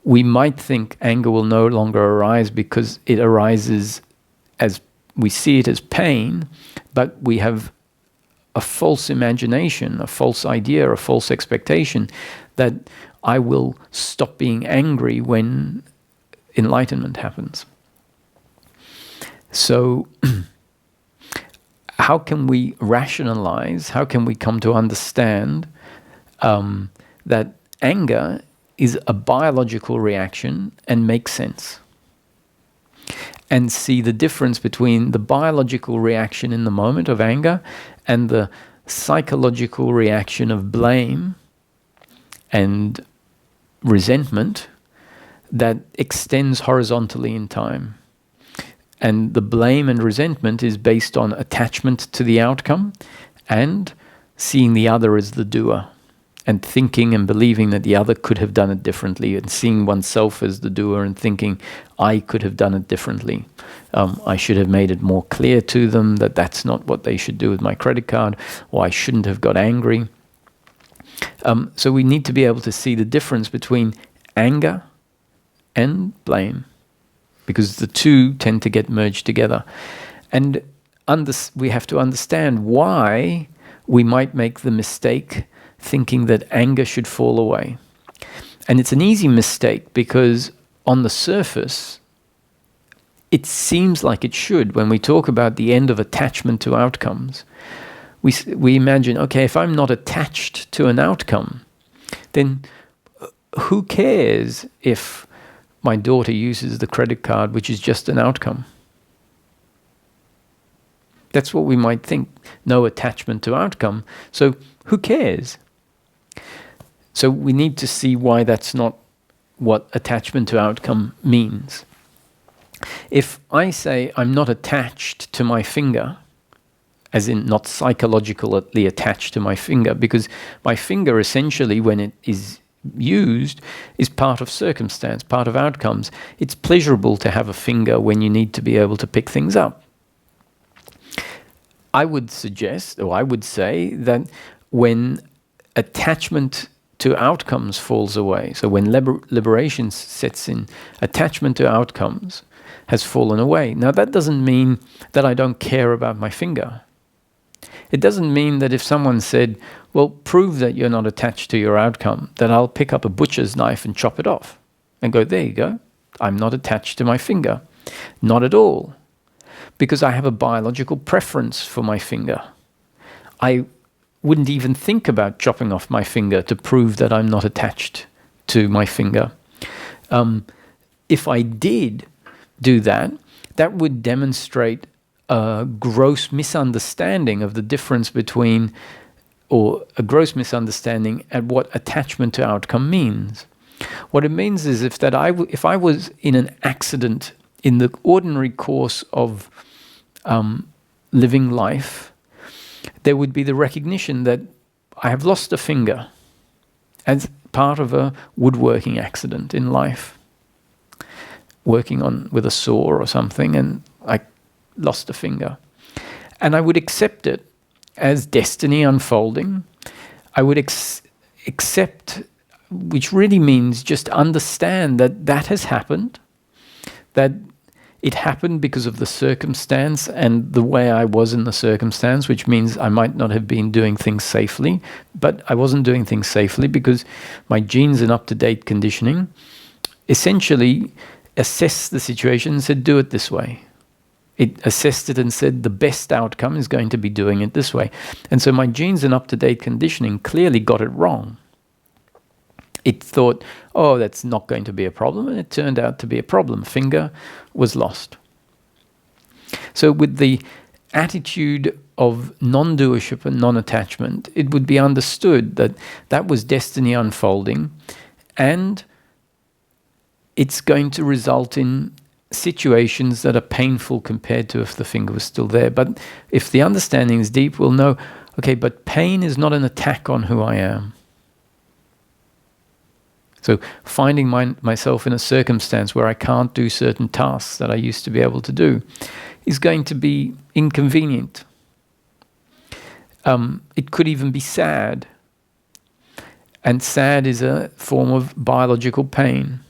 We might think anger will no longer arise because it arises as we see it as pain, but we have a false imagination, a false idea, a false expectation that I will stop being angry when enlightenment happens. So how can we rationalize, how can we come to understand that anger is a biological reaction and make sense? And see the difference between the biological reaction in the moment of anger and the psychological reaction of blame and resentment that extends horizontally in time. And the blame and resentment is based on attachment to the outcome and seeing the other as the doer, and thinking and believing that the other could have done it differently, and seeing oneself as the doer and thinking, I could have done it differently. I should have made it more clear to them that that's not what they should do with my credit card, or I shouldn't have got angry. So we need to be able to see the difference between anger and blame, because the two tend to get merged together. And we have to understand why we might make the mistake thinking that anger should fall away. And it's an easy mistake because on the surface, it seems like it should. When we talk about the end of attachment to outcomes, we imagine, okay, if I'm not attached to an outcome, then who cares if my daughter uses the credit card, which is just an outcome? That's what we might think. No attachment to outcome. So who cares? So we need to see why that's not what attachment to outcome means. If I say I'm not attached to my finger, as in not psychologically attached to my finger, because my finger essentially, when it is used, is part of circumstance, part of outcomes. It's pleasurable to have a finger when you need to be able to pick things up. I would suggest, or I would say, that when attachment to outcomes falls away, so when liberation sets in, attachment to outcomes has fallen away. Now that doesn't mean that I don't care about my finger. It doesn't mean that if someone said, well, prove that you're not attached to your outcome, that I'll pick up a butcher's knife and chop it off and go, there you go, I'm not attached to my finger. Not at all. Because I have a biological preference for my finger. I wouldn't even think about chopping off my finger to prove that I'm not attached to my finger. If I did do that, that would demonstrate a gross misunderstanding of the difference between, or a gross misunderstanding at what attachment to outcome means. What it means is if I was in an accident in the ordinary course of living life, there would be the recognition that I have lost a finger as part of a woodworking accident in life, working with a saw or something, and I lost a finger. And I would accept it as destiny unfolding. I would accept, which really means just understand that that has happened, that it happened because of the circumstance and the way I was in the circumstance, which means I might not have been doing things safely, but I wasn't doing things safely because my genes and up-to-date conditioning essentially assessed the situation and said, do it this way. It assessed it and said the best outcome is going to be doing it this way. And so my genes and up-to-date conditioning clearly got it wrong. It thought, oh, that's not going to be a problem, and it turned out to be a problem. Finger was lost. So with the attitude of non-doership and non-attachment, it would be understood that that was destiny unfolding, and it's going to result in situations that are painful compared to if the finger was still there. But if the understanding is deep, we'll know, okay, but pain is not an attack on who I am. So finding myself in a circumstance where I can't do certain tasks that I used to be able to do is going to be inconvenient. It could even be sad. And sad is a form of biological pain,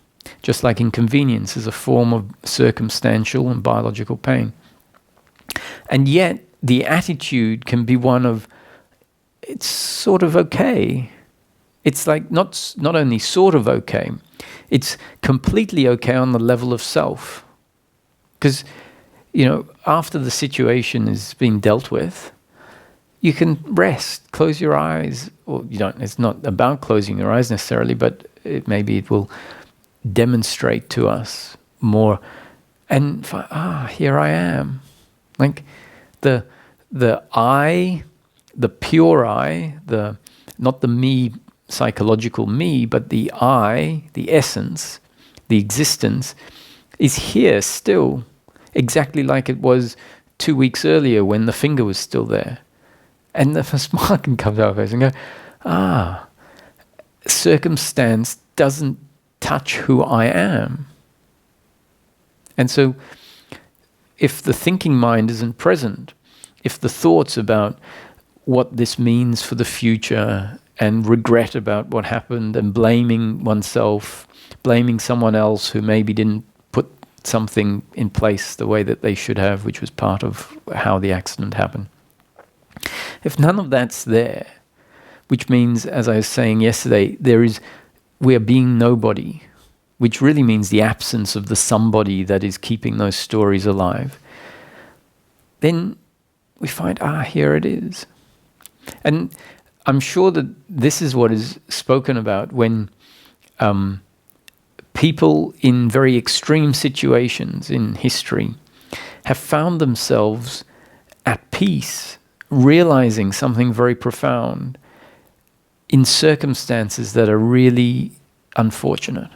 just like inconvenience is a form of circumstantial and biological pain. And yet the attitude can be one of, it's sort of okay. It's like not only sort of okay, it's completely okay on the level of self. Because, after the situation is being dealt with, you can rest, close your eyes, or you don't. It's not about closing your eyes necessarily, but maybe it will demonstrate to us more. And here I am, like the I, the pure I, not the me. Psychological me, but the I, the essence, the existence, is here still, exactly like it was 2 weeks earlier when the finger was still there. And the smile can come to our face and go, circumstance doesn't touch who I am. And so if the thinking mind isn't present, if the thoughts about what this means for the future and regret about what happened and blaming oneself, blaming someone else who maybe didn't put something in place the way that they should have, which was part of how the accident happened. If none of that's there, which means, as I was saying yesterday, we are being nobody, which really means the absence of the somebody that is keeping those stories alive, then we find, here it is. And I'm sure that this is what is spoken about when people in very extreme situations in history have found themselves at peace, realizing something very profound in circumstances that are really unfortunate.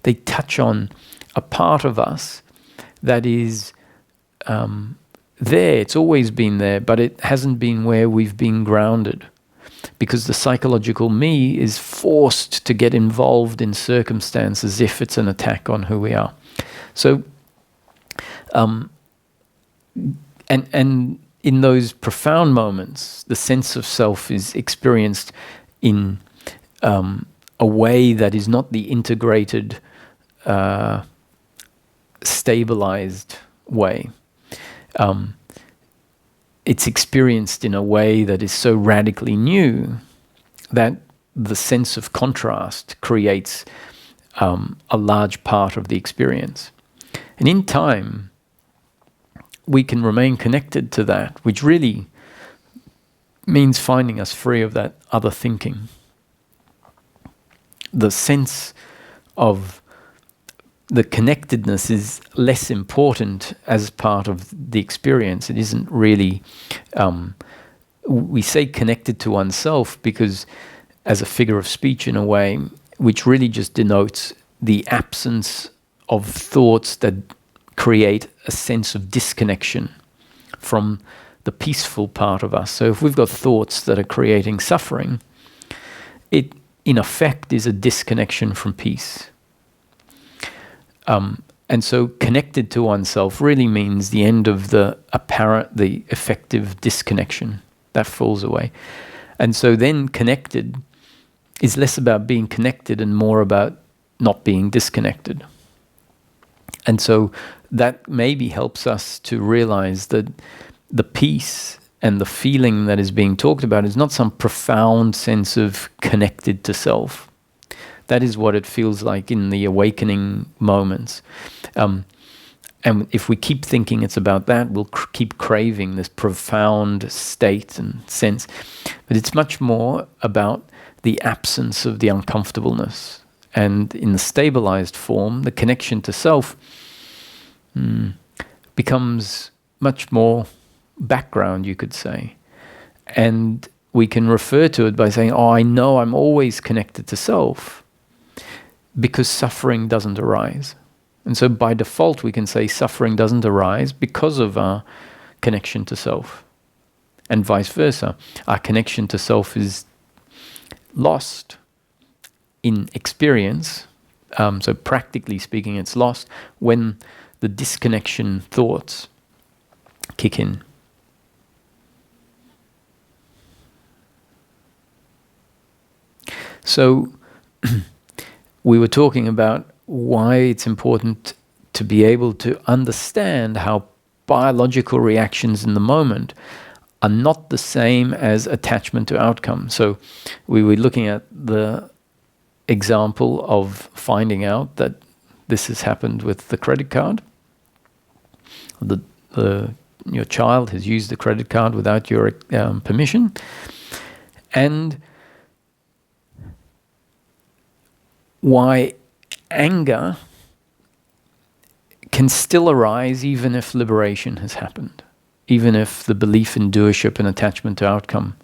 They touch on a part of us that is there. It's always been there, but it hasn't been where we've been grounded, because the psychological me is forced to get involved in circumstances as if it's an attack on who we are. So, and in those profound moments, the sense of self is experienced in a way that is not the integrated, stabilized way. It's experienced in a way that is so radically new that the sense of contrast creates a large part of the experience. And in time, we can remain connected to that, which really means finding us free of that other thinking. The sense of the connectedness is less important as part of the experience. It isn't really, we say connected to oneself because as a figure of speech in a way, which really just denotes the absence of thoughts that create a sense of disconnection from the peaceful part of us. So if we've got thoughts that are creating suffering, it in effect is a disconnection from peace. And so connected to oneself really means the end of the effective disconnection. That falls away. And so then connected is less about being connected and more about not being disconnected. And so that maybe helps us to realize that the peace and the feeling that is being talked about is not some profound sense of connected to self. That is what it feels like in the awakening moments. And if we keep thinking it's about that, we'll keep craving this profound state and sense. But it's much more about the absence of the uncomfortableness. And in the stabilized form, the connection to self becomes much more background, you could say. And we can refer to it by saying, I know I'm always connected to self, because suffering doesn't arise. And so by default, we can say suffering doesn't arise because of our connection to self. And vice versa. Our connection to self is lost in experience. So practically speaking, it's lost when the disconnection thoughts kick in. So we were talking about why it's important to be able to understand how biological reactions in the moment are not the same as attachment to outcome. So we were looking at the example of finding out that this has happened with the credit card. Your child has used the credit card without your permission, and why anger can still arise even if liberation has happened, even if the belief in doership and attachment to outcome.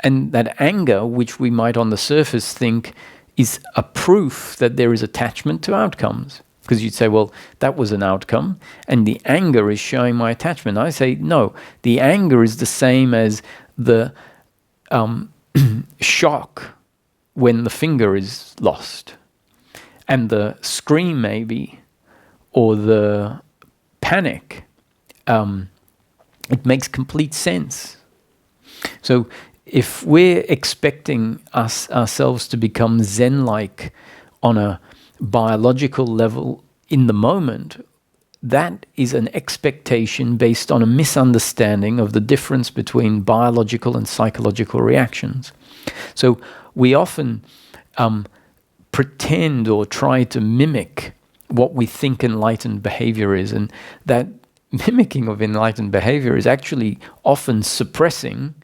And that anger, which we might on the surface think is a proof that there is attachment to outcomes. Because you'd say, well, that was an outcome, and the anger is showing my attachment. I say, no, the anger is the same as the shock when the finger is lost, and the scream maybe, or the panic. It makes complete sense. So if we're expecting ourselves to become Zen-like on a biological level in the moment, that is an expectation based on a misunderstanding of the difference between biological and psychological reactions. So we often pretend or try to mimic what we think enlightened behavior is, and that mimicking of enlightened behavior is actually often suppressing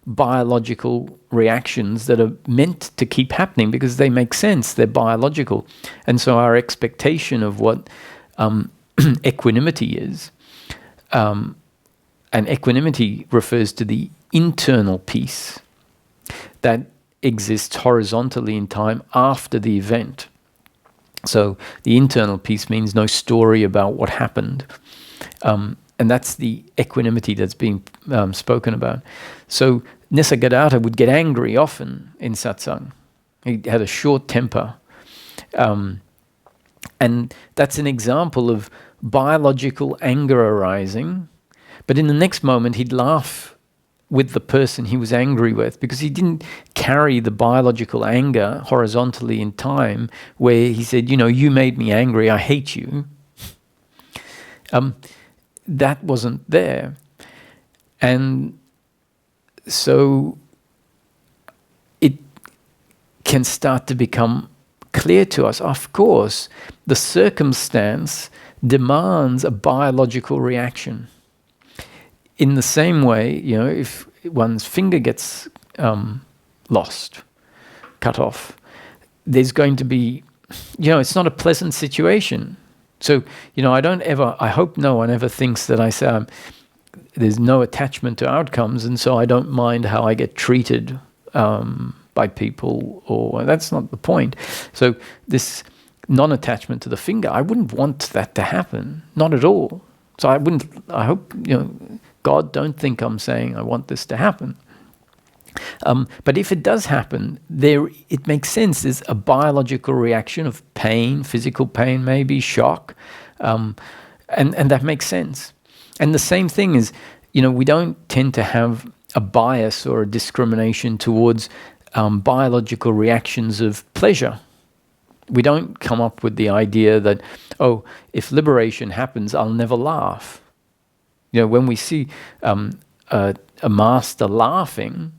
biological reactions that are meant to keep happening because they make sense, they're biological. And so our expectation of what equanimity is, and equanimity refers to the internal peace that exists horizontally in time after the event. So the internal peace means no story about what happened. And that's the equanimity that's being spoken about. So Nisargadatta would get angry often in satsang. He had a short temper. And that's an example of biological anger arising. But in the next moment, he'd laugh with the person he was angry with because he didn't carry the biological anger horizontally in time where he said, you made me angry, I hate you. That wasn't there. And so it can start to become clear to us, of course, the circumstance demands a biological reaction. In the same way, if one's finger gets lost, cut off, there's going to be, it's not a pleasant situation. So, I hope no one ever thinks that I say there's no attachment to outcomes, and so I don't mind how I get treated by people, or that's not the point. So this non-attachment to the finger, I wouldn't want that to happen, not at all. So I hope, God, don't think I'm saying I want this to happen. But if it does happen, it makes sense. There's a biological reaction of pain, physical pain maybe, shock, and that makes sense. And the same thing is, we don't tend to have a bias or a discrimination towards biological reactions of pleasure. We don't come up with the idea that, if liberation happens, I'll never laugh. When we see a master laughing,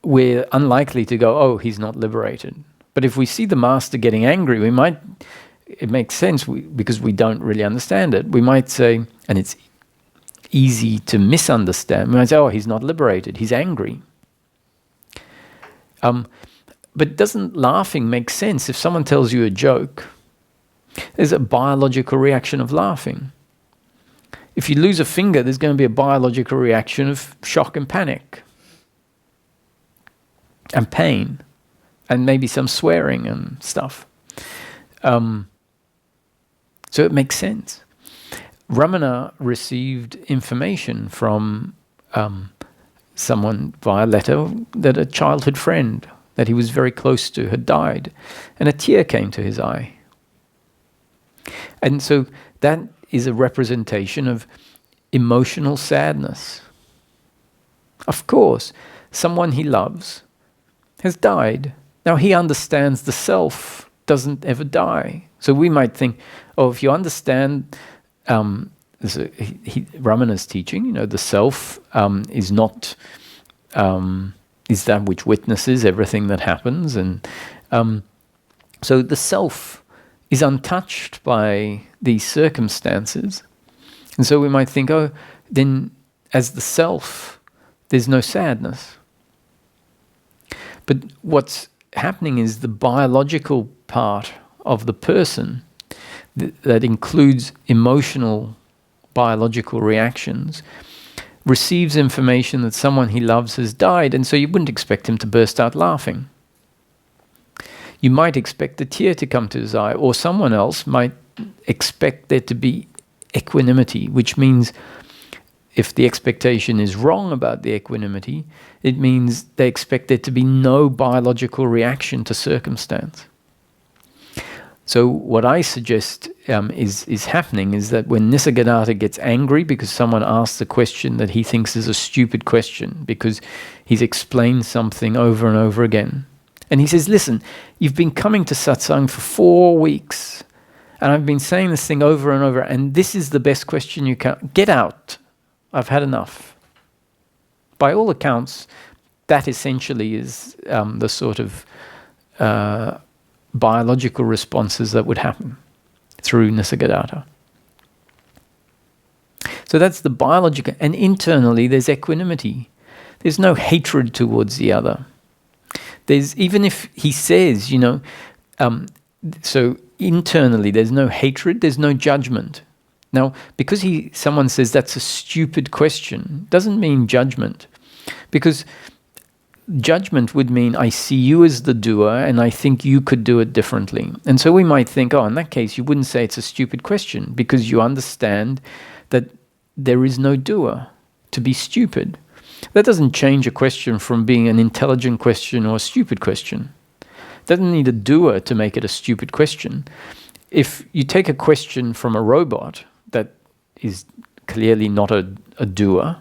we're unlikely to go, he's not liberated. But if we see the master getting angry, it makes sense because we don't really understand it. We might say, and it's easy to misunderstand, we might say, he's not liberated, he's angry. But doesn't laughing make sense? If someone tells you a joke, there's a biological reaction of laughing. If you lose a finger, there's going to be a biological reaction of shock and panic. And pain, and maybe some swearing and stuff. So it makes sense. Ramana received information from someone via letter that a childhood friend that he was very close to had died, and a tear came to his eye. And so that is a representation of emotional sadness. Of course, someone he loves has died. Now he understands the self doesn't ever die. So we might think, if you understand Ramana's teaching, the self is not is that which witnesses everything that happens, and so the self is untouched by these circumstances, and so we might think, then as the self, there's no sadness. But what's happening is the biological part of the person that includes emotional, biological reactions receives information that someone he loves has died, and so you wouldn't expect him to burst out laughing. you might expect a tear to come to his eye, or someone else might expect there to be equanimity, which means if the expectation is wrong about the equanimity, it means they expect there to be no biological reaction to circumstance. So what I suggest is happening is that when Nisargadatta gets angry because someone asks a question that he thinks is a stupid question, because he's explained something over and over again, and he says, listen, you've been coming to satsang for 4 weeks, and I've been saying this thing over and over, and this is the best question you can. Get out. I've had enough. By all accounts, that essentially is the sort of biological responses that would happen through Nisargadatta. So that's the biological, and internally there's equanimity. There's no hatred towards the other. There's, even if he says, so internally there's no hatred, there's no judgment. Now, because someone says that's a stupid question, doesn't mean judgment. Because judgment would mean I see you as the doer and I think you could do it differently. And so we might think, oh, in that case, you wouldn't say it's a stupid question because you understand that there is no doer to be stupid. That doesn't change a question from being an intelligent question or a stupid question. It doesn't need a doer to make it a stupid question. If you take a question from a robot that is clearly not a doer,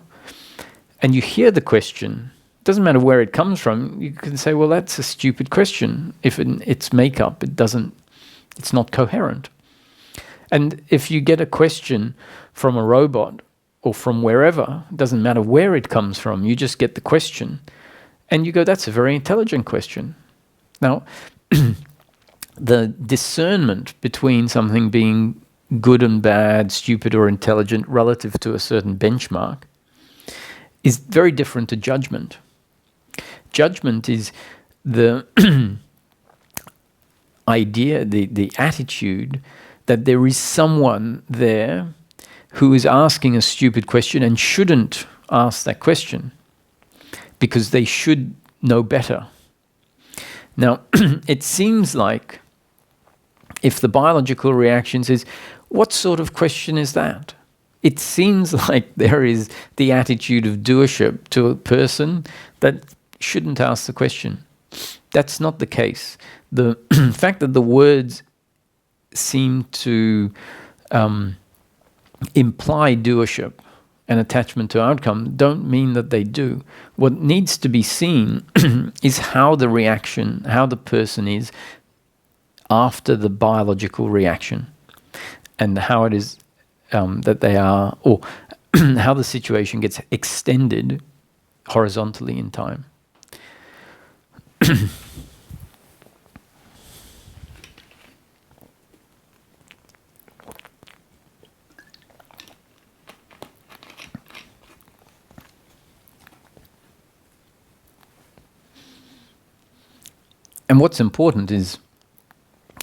and you hear the question, it doesn't matter where it comes from, you can say, well, that's a stupid question. If in its makeup, it's not coherent. And if you get a question from a robot or from wherever, it doesn't matter where it comes from, you just get the question, and you go, that's a very intelligent question. Now, the discernment between something being good and bad, stupid or intelligent relative to a certain benchmark is very different to judgment. Judgment is the idea, the attitude that there is someone there who is asking a stupid question and shouldn't ask that question because they should know better. Now, it seems like if the biological reaction says, what sort of question is that? It seems like there is the attitude of doership to a person that shouldn't ask the question. That's not the case. The fact that the words seem to imply doership and attachment to outcome don't mean that they do. What needs to be seen is how the reaction, how the person is after the biological reaction, and how it is that they are, or how the situation gets extended horizontally in time. And what's important is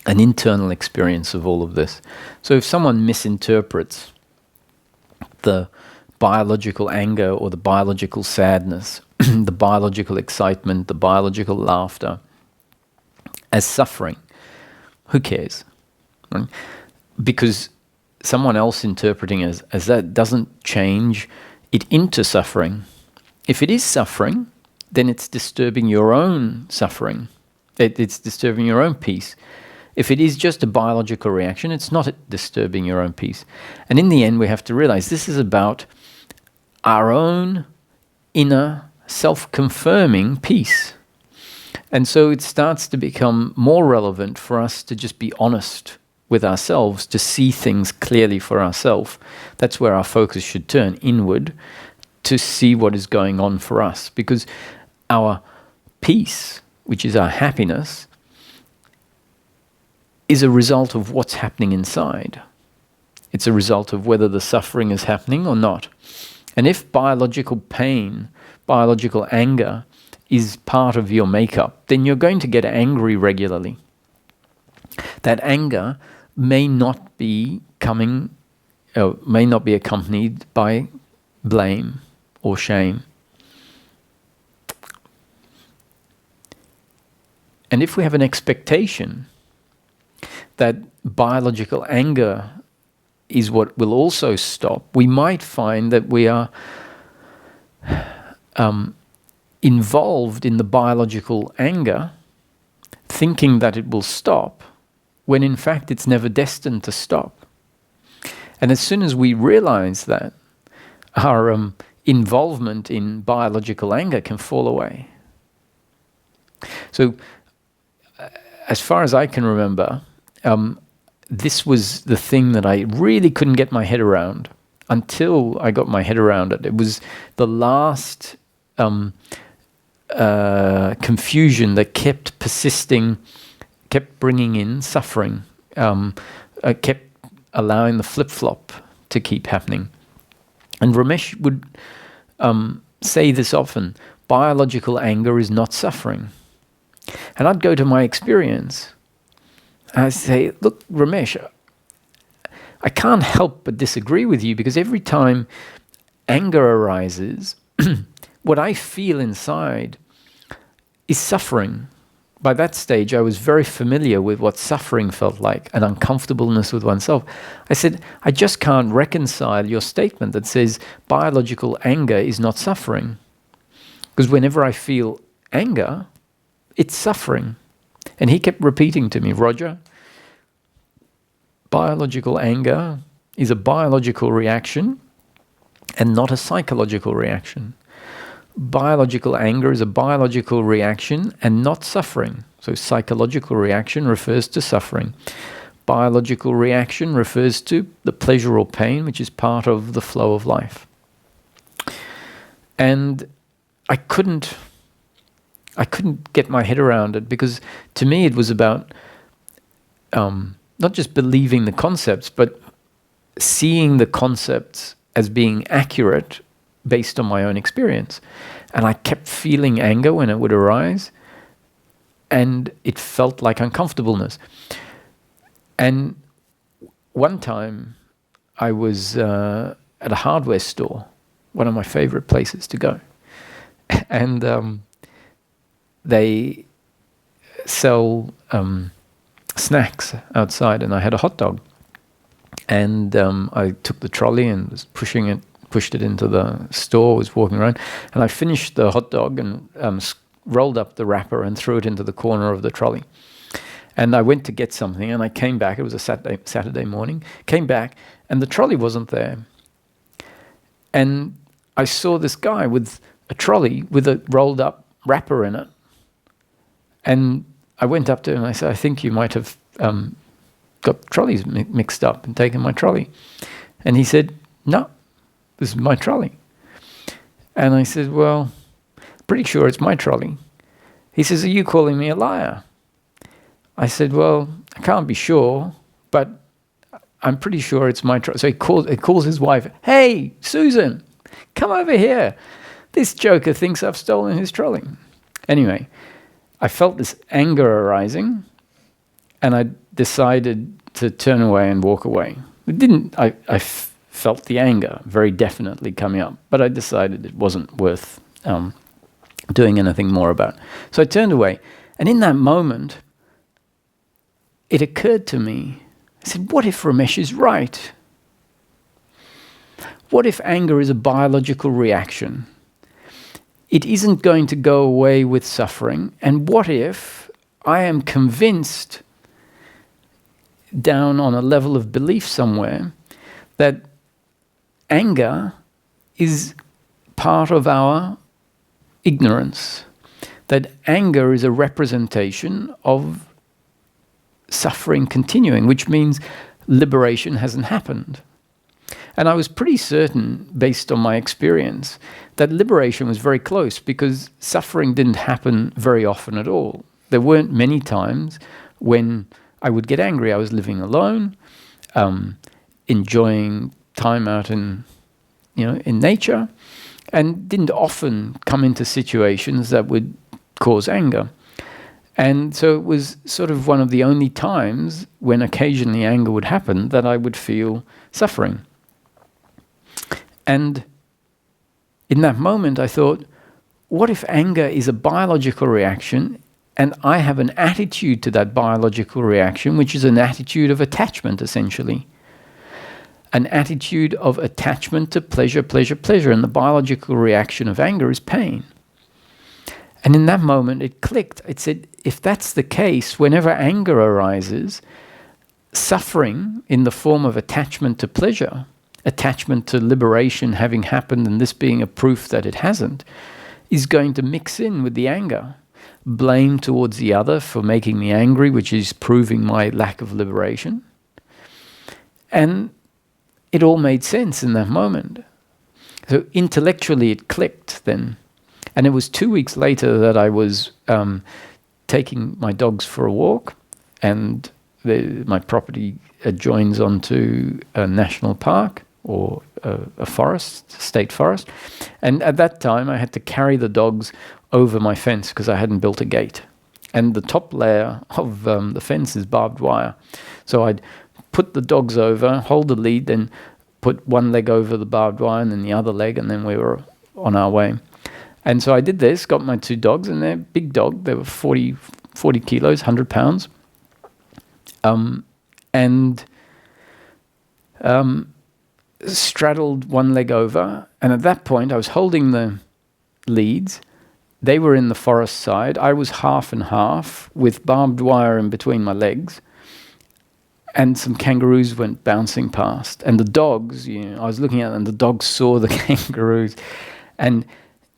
an internal experience of all of this. So if someone misinterprets the biological anger or the biological sadness, the biological excitement, the biological laughter as suffering, who cares? Right? Because someone else interpreting as that doesn't change it into suffering. If it is suffering, then it's disturbing your own suffering. It's disturbing your own peace. If it is just a biological reaction, it's not disturbing your own peace. And in the end, we have to realize this is about our own inner self-confirming peace. And so it starts to become more relevant for us to just be honest with ourselves, to see things clearly for ourselves. That's where our focus should turn inward, to see what is going on for us. Because our peace, which is our happiness, is a result of what's happening inside. It's a result of whether the suffering is happening or not. And if biological pain, biological anger is part of your makeup, then you're going to get angry regularly. That anger may not be accompanied by blame or shame. And if we have an expectation that biological anger is what will also stop, we might find that we are involved in the biological anger, thinking that it will stop, when in fact it's never destined to stop. And as soon as we realize that, our involvement in biological anger can fall away. So, as far as I can remember, this was the thing that I really couldn't get my head around until I got my head around it. It was the last confusion that kept persisting, kept bringing in suffering, kept allowing the flip-flop to keep happening. And Ramesh would say this often: biological anger is not suffering. And I'd go to my experience, and I'd say, look, Ramesh, I can't help but disagree with you, because every time anger arises, what I feel inside is suffering. By that stage, I was very familiar with what suffering felt like, an uncomfortableness with oneself. I said, I just can't reconcile your statement that says biological anger is not suffering. Because whenever I feel anger, it's suffering. And he kept repeating to me, Roger, biological anger is a biological reaction and not a psychological reaction. Biological anger is a biological reaction and not suffering. So psychological reaction refers to suffering. Biological reaction refers to the pleasure or pain, which is part of the flow of life. And I couldn't get my head around it, because to me it was about not just believing the concepts, but seeing the concepts as being accurate based on my own experience. And I kept feeling anger when it would arise, and it felt like uncomfortableness. And one time I was at a hardware store, one of my favorite places to go, and they sell snacks outside, and I had a hot dog, and I took the trolley and was pushed it into the store, was walking around, and I finished the hot dog and rolled up the wrapper and threw it into the corner of the trolley. And I went to get something, and I came back. It was a Saturday morning. Came back, and the trolley wasn't there. And I saw this guy with a trolley with a rolled up wrapper in it. And I went up to him and I said, I think you might have got trolleys mixed up and taken my trolley. And he said, no, this is my trolley. And I said, well, pretty sure it's my trolley. He says, are you calling me a liar? I said, well, I can't be sure, but I'm pretty sure it's my trolley. So he calls his wife, hey, Susan, come over here. This joker thinks I've stolen his trolley. Anyway, I felt this anger arising, and I decided to turn away and walk away. I felt the anger very definitely coming up, but I decided it wasn't worth doing anything more about. So I turned away, and in that moment, it occurred to me, I said, what if Ramesh is right? What if anger is a biological reaction? It isn't going to go away with suffering. And what if I am convinced down on a level of belief somewhere that anger is part of our ignorance, that anger is a representation of suffering continuing, which means liberation hasn't happened. And I was pretty certain, based on my experience, that liberation was very close, because suffering didn't happen very often at all. There weren't many times when I would get angry. I was living alone, enjoying time out in nature, and didn't often come into situations that would cause anger. And so it was sort of one of the only times when occasionally anger would happen that I would feel suffering. And in that moment, I thought, what if anger is a biological reaction And I have an attitude to that biological reaction, which is an attitude of attachment, essentially. An attitude of attachment to pleasure, pleasure, pleasure. And the biological reaction of anger is pain. And in that moment, it clicked. It said, if that's the case, whenever anger arises, suffering in the form of attachment to pleasure, attachment to liberation having happened and this being a proof that it hasn't, is going to mix in with the anger. Blame towards the other for making me angry, which is proving my lack of liberation. And it all made sense in that moment. So intellectually it clicked then. And it was 2 weeks later that I was taking my dogs for a walk, and my property adjoins onto a national park or a forest, state forest. And at that time I had to carry the dogs over my fence because I hadn't built a gate. And the top layer of the fence is barbed wire. So I'd put the dogs over, hold the lead, then put one leg over the barbed wire and then the other leg, and then we were on our way. And so I did this, got my two dogs, and they're big dog. They were 40 kilos, 100 pounds. Straddled one leg over. And at that point, I was holding the leads. They were in the forest side. I was half and half with barbed wire in between my legs. And some kangaroos went bouncing past. And the dogs, I was looking at them, and the dogs saw the kangaroos. And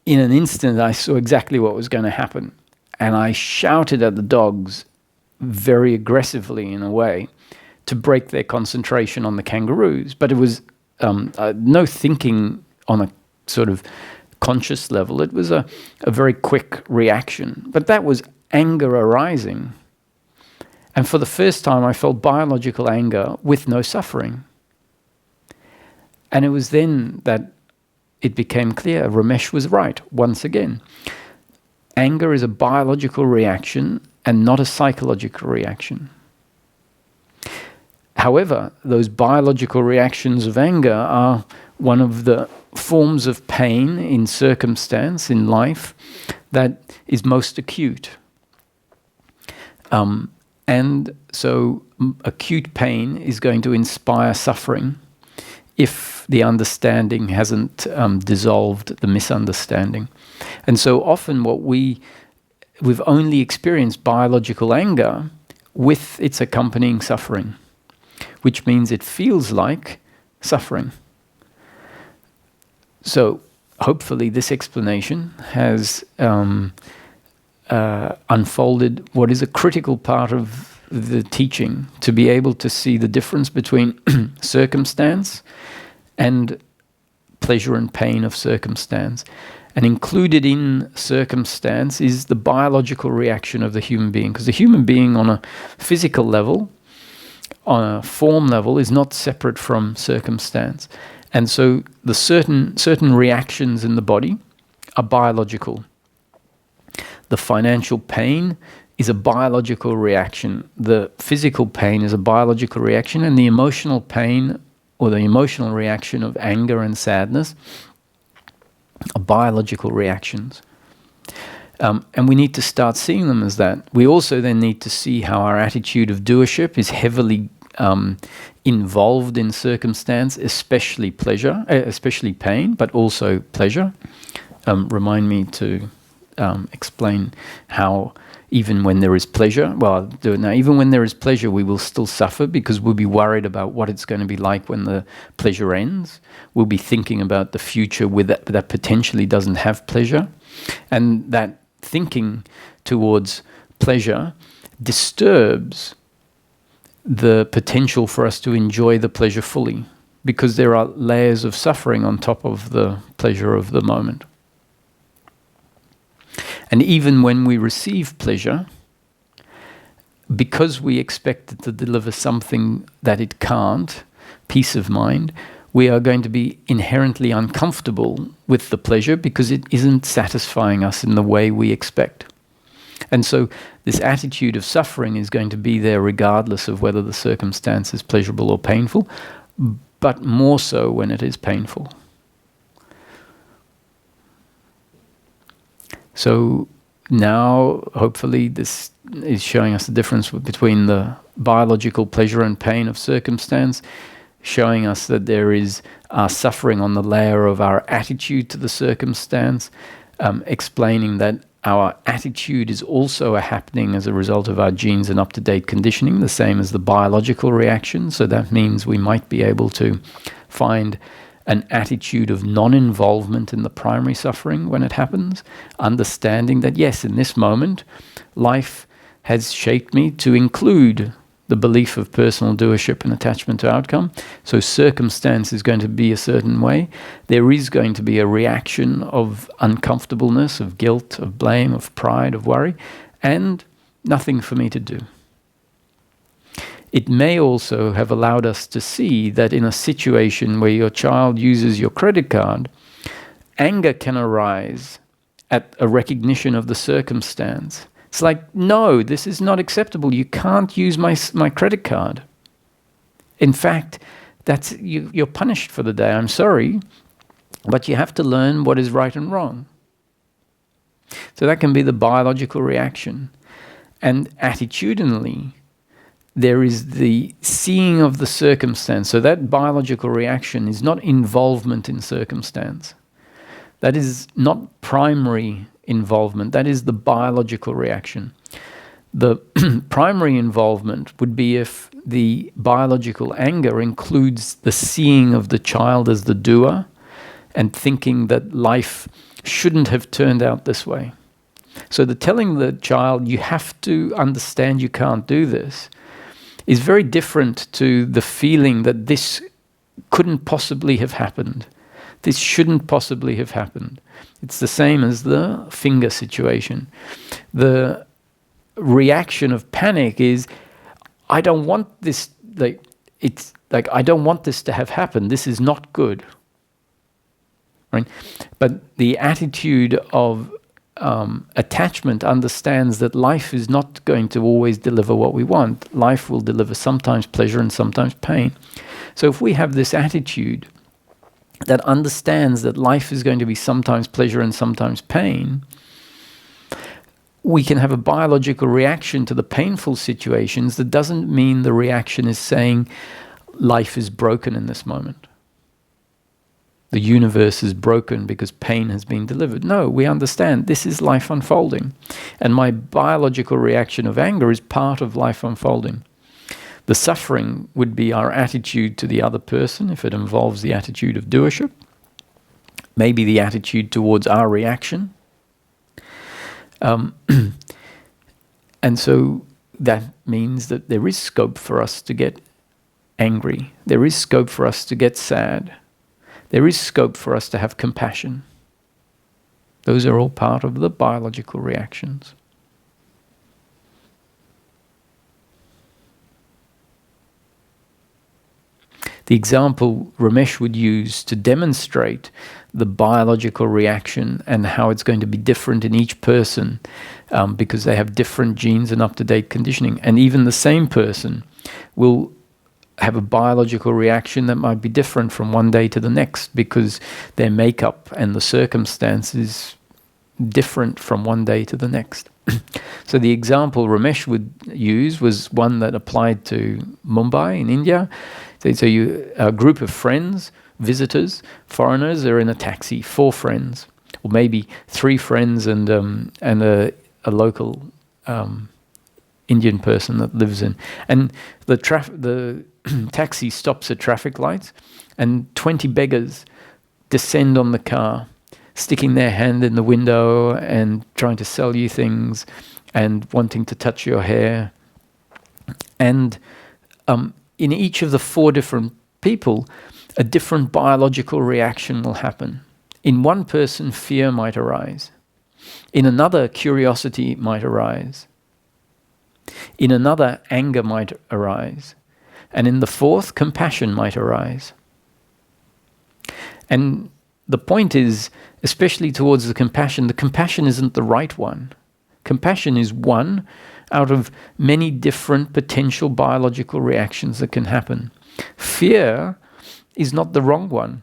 in an instant, I saw exactly what was going to happen. And I shouted at the dogs very aggressively, in a way, to break their concentration on the kangaroos. But it was no thinking on a sort of conscious level. It was a very quick reaction. But that was anger arising. And for the first time, I felt biological anger with no suffering. And it was then that it became clear Ramesh was right, once again. Anger is a biological reaction and not a psychological reaction. However, those biological reactions of anger are one of the forms of pain in circumstance, in life, that is most acute. And so acute pain is going to inspire suffering if the understanding hasn't dissolved the misunderstanding. And so often we've only experienced biological anger with its accompanying suffering, which means it feels like suffering. So hopefully this explanation has unfolded what is a critical part of the teaching, to be able to see the difference between circumstance and pleasure and pain of circumstance. And included in circumstance is the biological reaction of the human being, because the human being on a physical level, on a form level, is not separate from circumstance. And so the certain reactions in the body are biological. The financial pain is a biological reaction. The physical pain is a biological reaction, and the emotional pain or the emotional reaction of anger and sadness are biological reactions. And we need to start seeing them as that. We also then need to see how our attitude of doership is heavily involved in circumstance, especially pleasure, especially pain, but also pleasure. Remind me to explain how even when there is pleasure, well, I'll do it now, even when there is pleasure, we will still suffer because we'll be worried about what it's going to be like when the pleasure ends. We'll be thinking about the future with that potentially doesn't have pleasure. And that thinking towards pleasure disturbs the potential for us to enjoy the pleasure fully, because there are layers of suffering on top of the pleasure of the moment. And even when we receive pleasure, because we expect it to deliver something that it can't, peace of mind, we are going to be inherently uncomfortable with the pleasure because it isn't satisfying us in the way we expect. And so this attitude of suffering is going to be there regardless of whether the circumstance is pleasurable or painful, but more so when it is painful. So now, hopefully, this is showing us the difference between the biological pleasure and pain of circumstance, showing us that there is our suffering on the layer of our attitude to the circumstance, explaining that our attitude is also a happening as a result of our genes and up-to-date conditioning, the same as the biological reaction. So that means we might be able to find an attitude of non-involvement in the primary suffering when it happens, understanding that, yes, in this moment, life has shaped me to include the belief of personal doership and attachment to outcome. So circumstance is going to be a certain way. There is going to be a reaction of uncomfortableness, of guilt, of blame, of pride, of worry, and nothing for me to do. It may also have allowed us to see that in a situation where your child uses your credit card, anger can arise at a recognition of the circumstance. It's like, no, this is not acceptable. You can't use my credit card. In fact, that's you're punished for the day. I'm sorry, but you have to learn what is right and wrong. So that can be the biological reaction. And attitudinally, there is the seeing of the circumstance. So that biological reaction is not involvement in circumstance. That is not primary involvement. That is the biological reaction. The primary involvement would be if the biological anger includes the seeing of the child as the doer and thinking that life shouldn't have turned out this way. So the telling the child, you have to understand you can't do this, is very different to the feeling that this couldn't possibly have happened. This shouldn't possibly have happened. It's the same as the finger situation. The reaction of panic is, I don't want this, I don't want this to have happened. This is not good. Right? But the attitude of attachment understands that life is not going to always deliver what we want. Life will deliver sometimes pleasure and sometimes pain. So if we have this attitude that understands that life is going to be sometimes pleasure and sometimes pain, we can have a biological reaction to the painful situations that doesn't mean the reaction is saying life is broken in this moment. The universe is broken because pain has been delivered. No, we understand this is life unfolding. And my biological reaction of anger is part of life unfolding. The suffering would be our attitude to the other person, if it involves the attitude of doership. Maybe the attitude towards our reaction. And so that means that there is scope for us to get angry. There is scope for us to get sad. There is scope for us to have compassion. Those are all part of the biological reactions. The example Ramesh would use to demonstrate the biological reaction and how it's going to be different in each person because they have different genes and up-to-date conditioning. And even the same person will have a biological reaction that might be different from one day to the next because their makeup and the circumstances different from one day to the next. So the example Ramesh would use was one that applied to Mumbai in India. So a group of friends, visitors, foreigners are in a taxi, 4 friends, or maybe 3 friends and a local Indian person that lives in. And the taxi stops at traffic lights, and 20 beggars descend on the car, sticking their hand in the window and trying to sell you things and wanting to touch your hair. And in each of the 4 different people, a different biological reaction will happen. In one person, fear might arise. In another, curiosity might arise. In another, anger might arise. And in the 4th, compassion might arise. And the point is, especially towards the compassion isn't the right one. Compassion is one out of many different potential biological reactions that can happen. Fear is not the wrong one.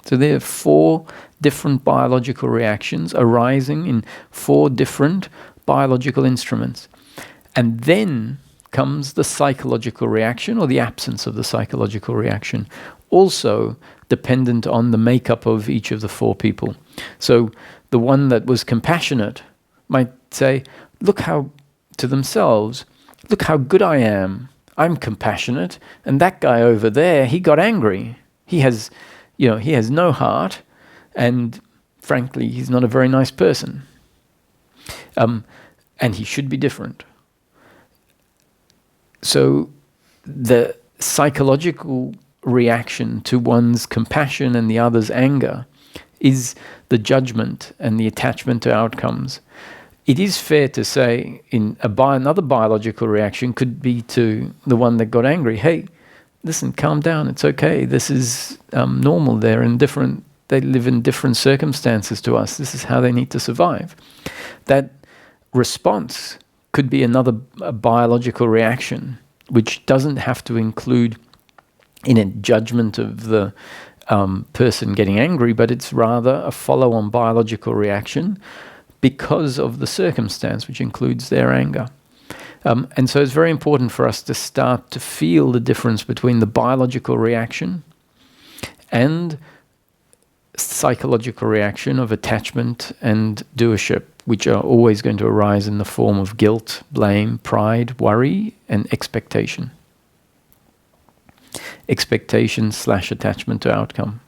So there are 4 different biological reactions arising in 4 different biological instruments. And then comes the psychological reaction, or the absence of the psychological reaction, also dependent on the makeup of each of the 4 people. So the one that was compassionate might say, look how, to themselves, look how good I am. I'm compassionate, and that guy over there, he got angry. He has no heart, and frankly, he's not a very nice person. And he should be different. So the psychological reaction to one's compassion and the other's anger is the judgment and the attachment to outcomes. It is fair to say another biological reaction could be to the one that got angry. Hey, listen, calm down. It's okay. This is normal. They live in different circumstances to us. This is how they need to survive. That response could be a biological reaction, which doesn't have to include in a judgment of the person getting angry, but it's rather a follow-on biological reaction because of the circumstance, which includes their anger. And so it's very important for us to start to feel the difference between the biological reaction and psychological reaction of attachment and doership, which are always going to arise in the form of guilt, blame, pride, worry, and expectation. Expectation/attachment to outcome.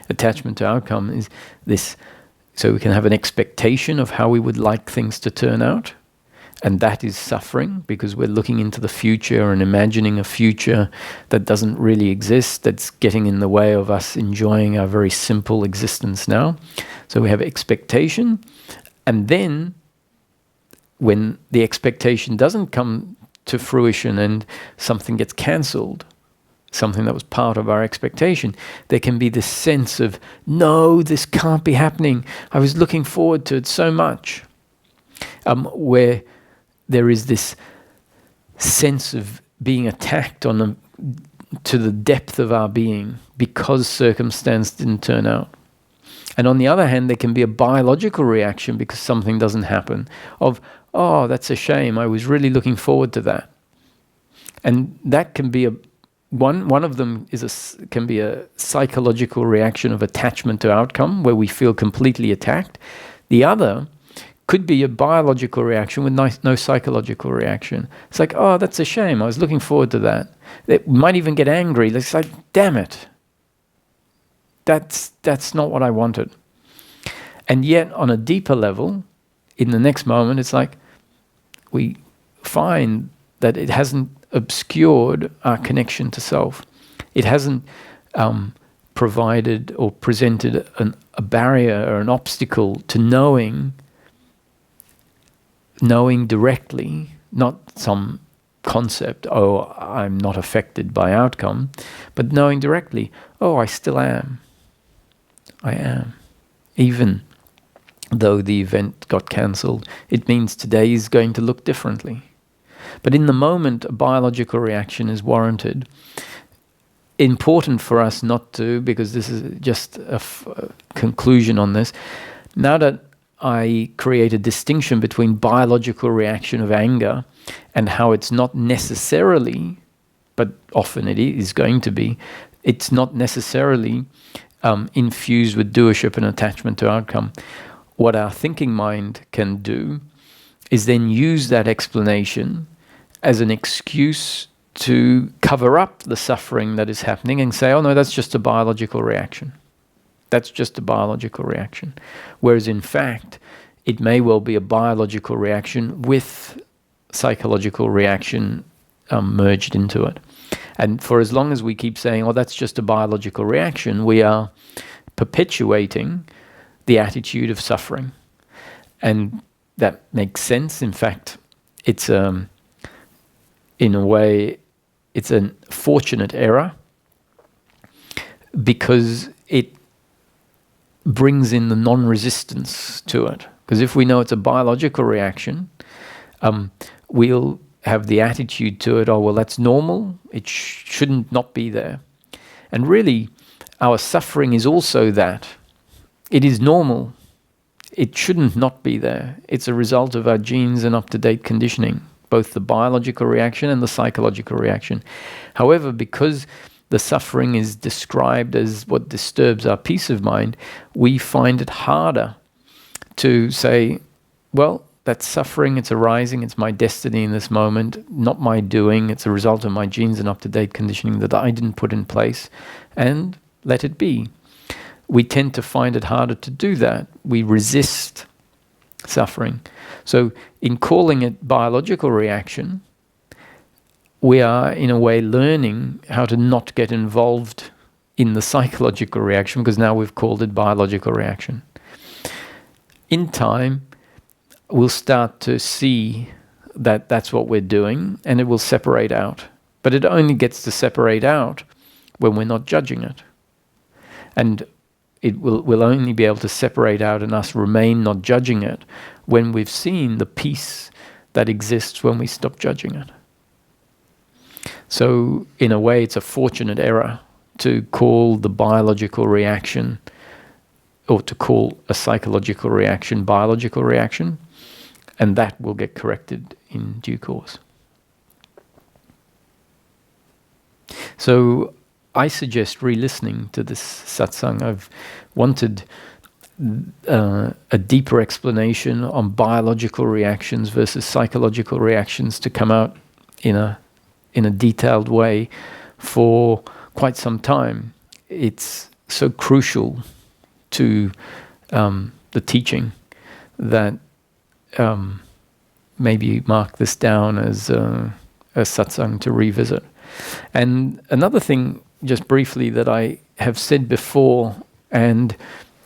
Attachment to outcome is this, so we can have an expectation of how we would like things to turn out, and that is suffering because we're looking into the future and imagining a future that doesn't really exist, that's getting in the way of us enjoying our very simple existence now. So we have expectation, and then when the expectation doesn't come to fruition and something gets cancelled, something that was part of our expectation, there can be this sense of, no, this can't be happening. I was looking forward to it so much. Where there is this sense of being attacked to the depth of our being because circumstance didn't turn out. And on the other hand, there can be a biological reaction because something doesn't happen of, oh, that's a shame. I was really looking forward to that. And that can be one of them can be a psychological reaction of attachment to outcome where we feel completely attacked. The other could be a biological reaction with no psychological reaction. It's like, oh, that's a shame. I was looking forward to that. It might even get angry. It's like, damn it. That's not what I wanted. And yet, on a deeper level, in the next moment, it's like we find that it hasn't obscured our connection to self. It hasn't provided or presented a barrier or an obstacle to knowing directly, not some concept, oh, I'm not affected by outcome, but knowing directly, oh, I still am. I am. Even though the event got cancelled, it means today is going to look differently. But in the moment, a biological reaction is warranted. Important for us not to, because this is just a conclusion on this. Now that I create a distinction between biological reaction of anger and how it's not necessarily, but often it is going to be, it's not necessarily infused with doership and attachment to outcome. What our thinking mind can do is then use that explanation as an excuse to cover up the suffering that is happening and say, oh no, that's just a biological reaction. That's just a biological reaction. Whereas in fact, it may well be a biological reaction with psychological reaction merged into it. And for as long as we keep saying, oh, that's just a biological reaction, we are perpetuating the attitude of suffering. And that makes sense. In fact, it's in a way, it's a fortunate error because it brings in the non-resistance to it. Because if we know it's a biological reaction, we'll have the attitude to it, oh, well, that's normal. It shouldn't not be there. And really, our suffering is also that. It is normal. It shouldn't not be there. It's a result of our genes and up-to-date conditioning, both the biological reaction and the psychological reaction. However, because the suffering is described as what disturbs our peace of mind, we find it harder to say, well, that's suffering, it's arising, it's my destiny in this moment, not my doing, it's a result of my genes and up-to-date conditioning that I didn't put in place, and let it be. We tend to find it harder to do that. We resist suffering. So in calling it biological reaction, we are in a way learning how to not get involved in the psychological reaction, because now we've called it biological reaction. In time, we'll start to see that that's what we're doing, and it will separate out. But it only gets to separate out when we're not judging it. And we'll only be able to separate out and us remain not judging it when we've seen the peace that exists when we stop judging it. So in a way, it's a fortunate error to call the biological reaction, or to call a psychological reaction biological reaction, and that will get corrected in due course. So I suggest re-listening to this satsang. I've wanted a deeper explanation on biological reactions versus psychological reactions to come out in a detailed way for quite some time. It's so crucial to the teaching that maybe mark this down as a satsang to revisit. And another thing, just briefly, that I have said before, and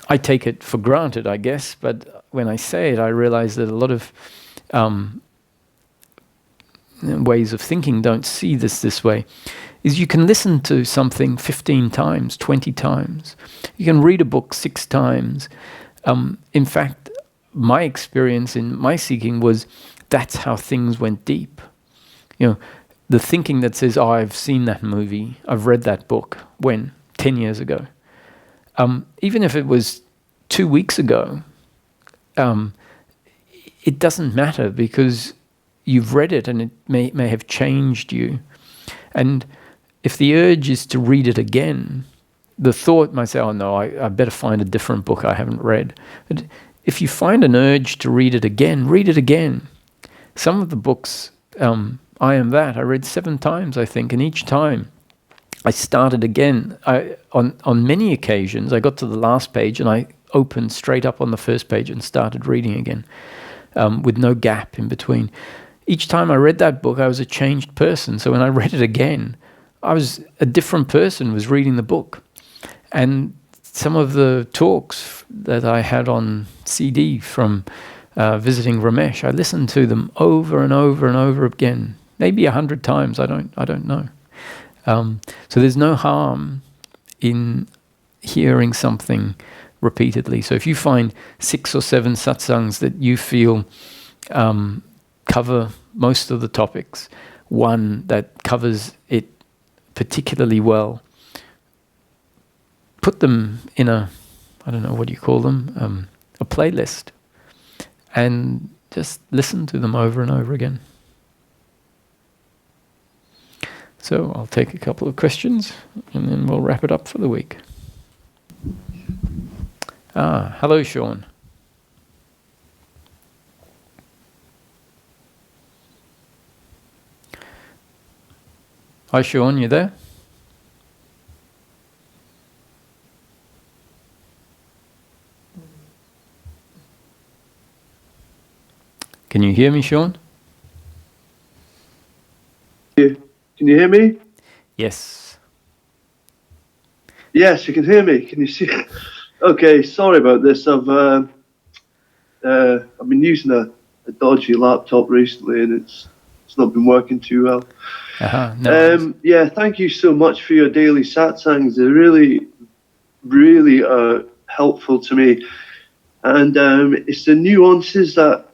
I take it for granted, I guess, but when I say it, I realize that a lot of ways of thinking don't see this way, is you can listen to something 15 times, 20 times. You can read a book 6 times. In fact, my experience in my seeking was that's how things went deep. You know, the thinking that says, oh, I've seen that movie, I've read that book, when? 10 years ago. Even if it was 2 weeks ago, it doesn't matter, because you've read it and it may have changed you. And if the urge is to read it again, the thought might say, oh no, I better find a different book I haven't read. But if you find an urge to read it again, read it again. Some of the books, I Am That, I read 7 times, I think, and each time I started again. On many occasions, I got to the last page and I opened straight up on the first page and started reading again, with no gap in between. Each time I read that book, I was a changed person. So when I read it again, I was a different person, was reading the book. And some of the talks that I had on CD from visiting Ramesh, I listened to them over and over and over again, maybe 100 times, I don't know. So there's no harm in hearing something repeatedly. So if you find 6 or 7 satsangs that you feel cover most of the topics, one that covers it particularly well, put them in a, I don't know, what do you call them, a playlist, and just listen to them over and over again. So I'll take a couple of questions and then we'll wrap it up for the week. Hello, Sean. Hi, Sean, you there? Can you hear me, Sean? Can you hear me? Yes. Yes, you can hear me. Can you see? Okay, sorry about this. I've been using a dodgy laptop recently, and it's not been working too well. No yeah, thank you so much for your daily satsangs. They're really, really helpful to me, and it's the nuances that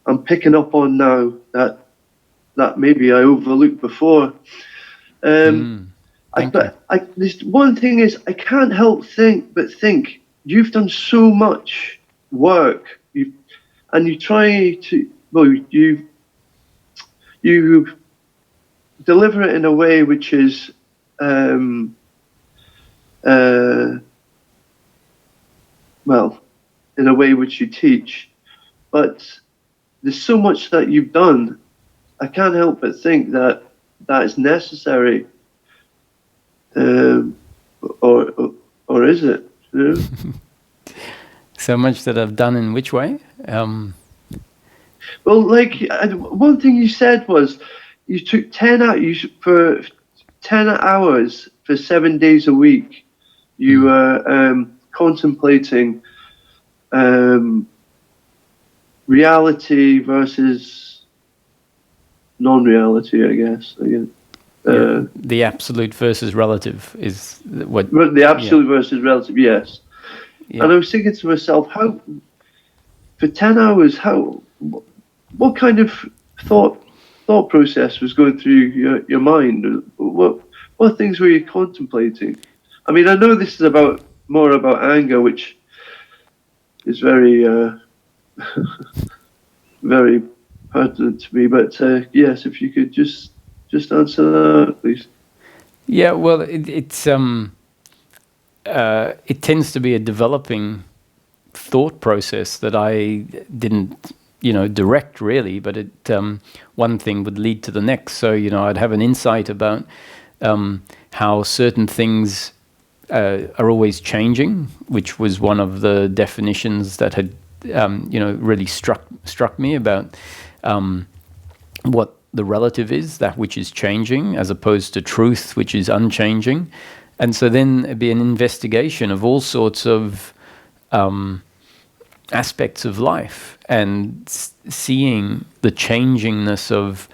I'm picking up on now that maybe I overlooked before. Thank you. This one thing is, I can't help but think you've done so much work, and you try to, well, you deliver it in a way which is well, in a way which you teach, but there's so much that you've done. I can't help but think that is necessary, or is it? You know? So much that I've done in which way? Well, like one thing you said was you took 10 hours for 10 hours for 7 days a week. You were contemplating reality versus non-reality, I guess. The absolute versus relative is what. The absolute versus relative, yes. Yeah. And I was thinking to myself, how for 10 hours, what kind of thought process was going through your mind? What things were you contemplating? I mean, I know this is more about anger, which is very very pertinent to me. But yes, if you could just answer that, please. Yeah, well, it tends to be a developing thought process that I didn't, direct really, but one thing would lead to the next. So, I'd have an insight about how certain things are always changing, which was one of the definitions that had, really struck me about what the relative is, that which is changing, as opposed to truth, which is unchanging. And so then it'd be an investigation of all sorts of aspects of life and seeing the changingness of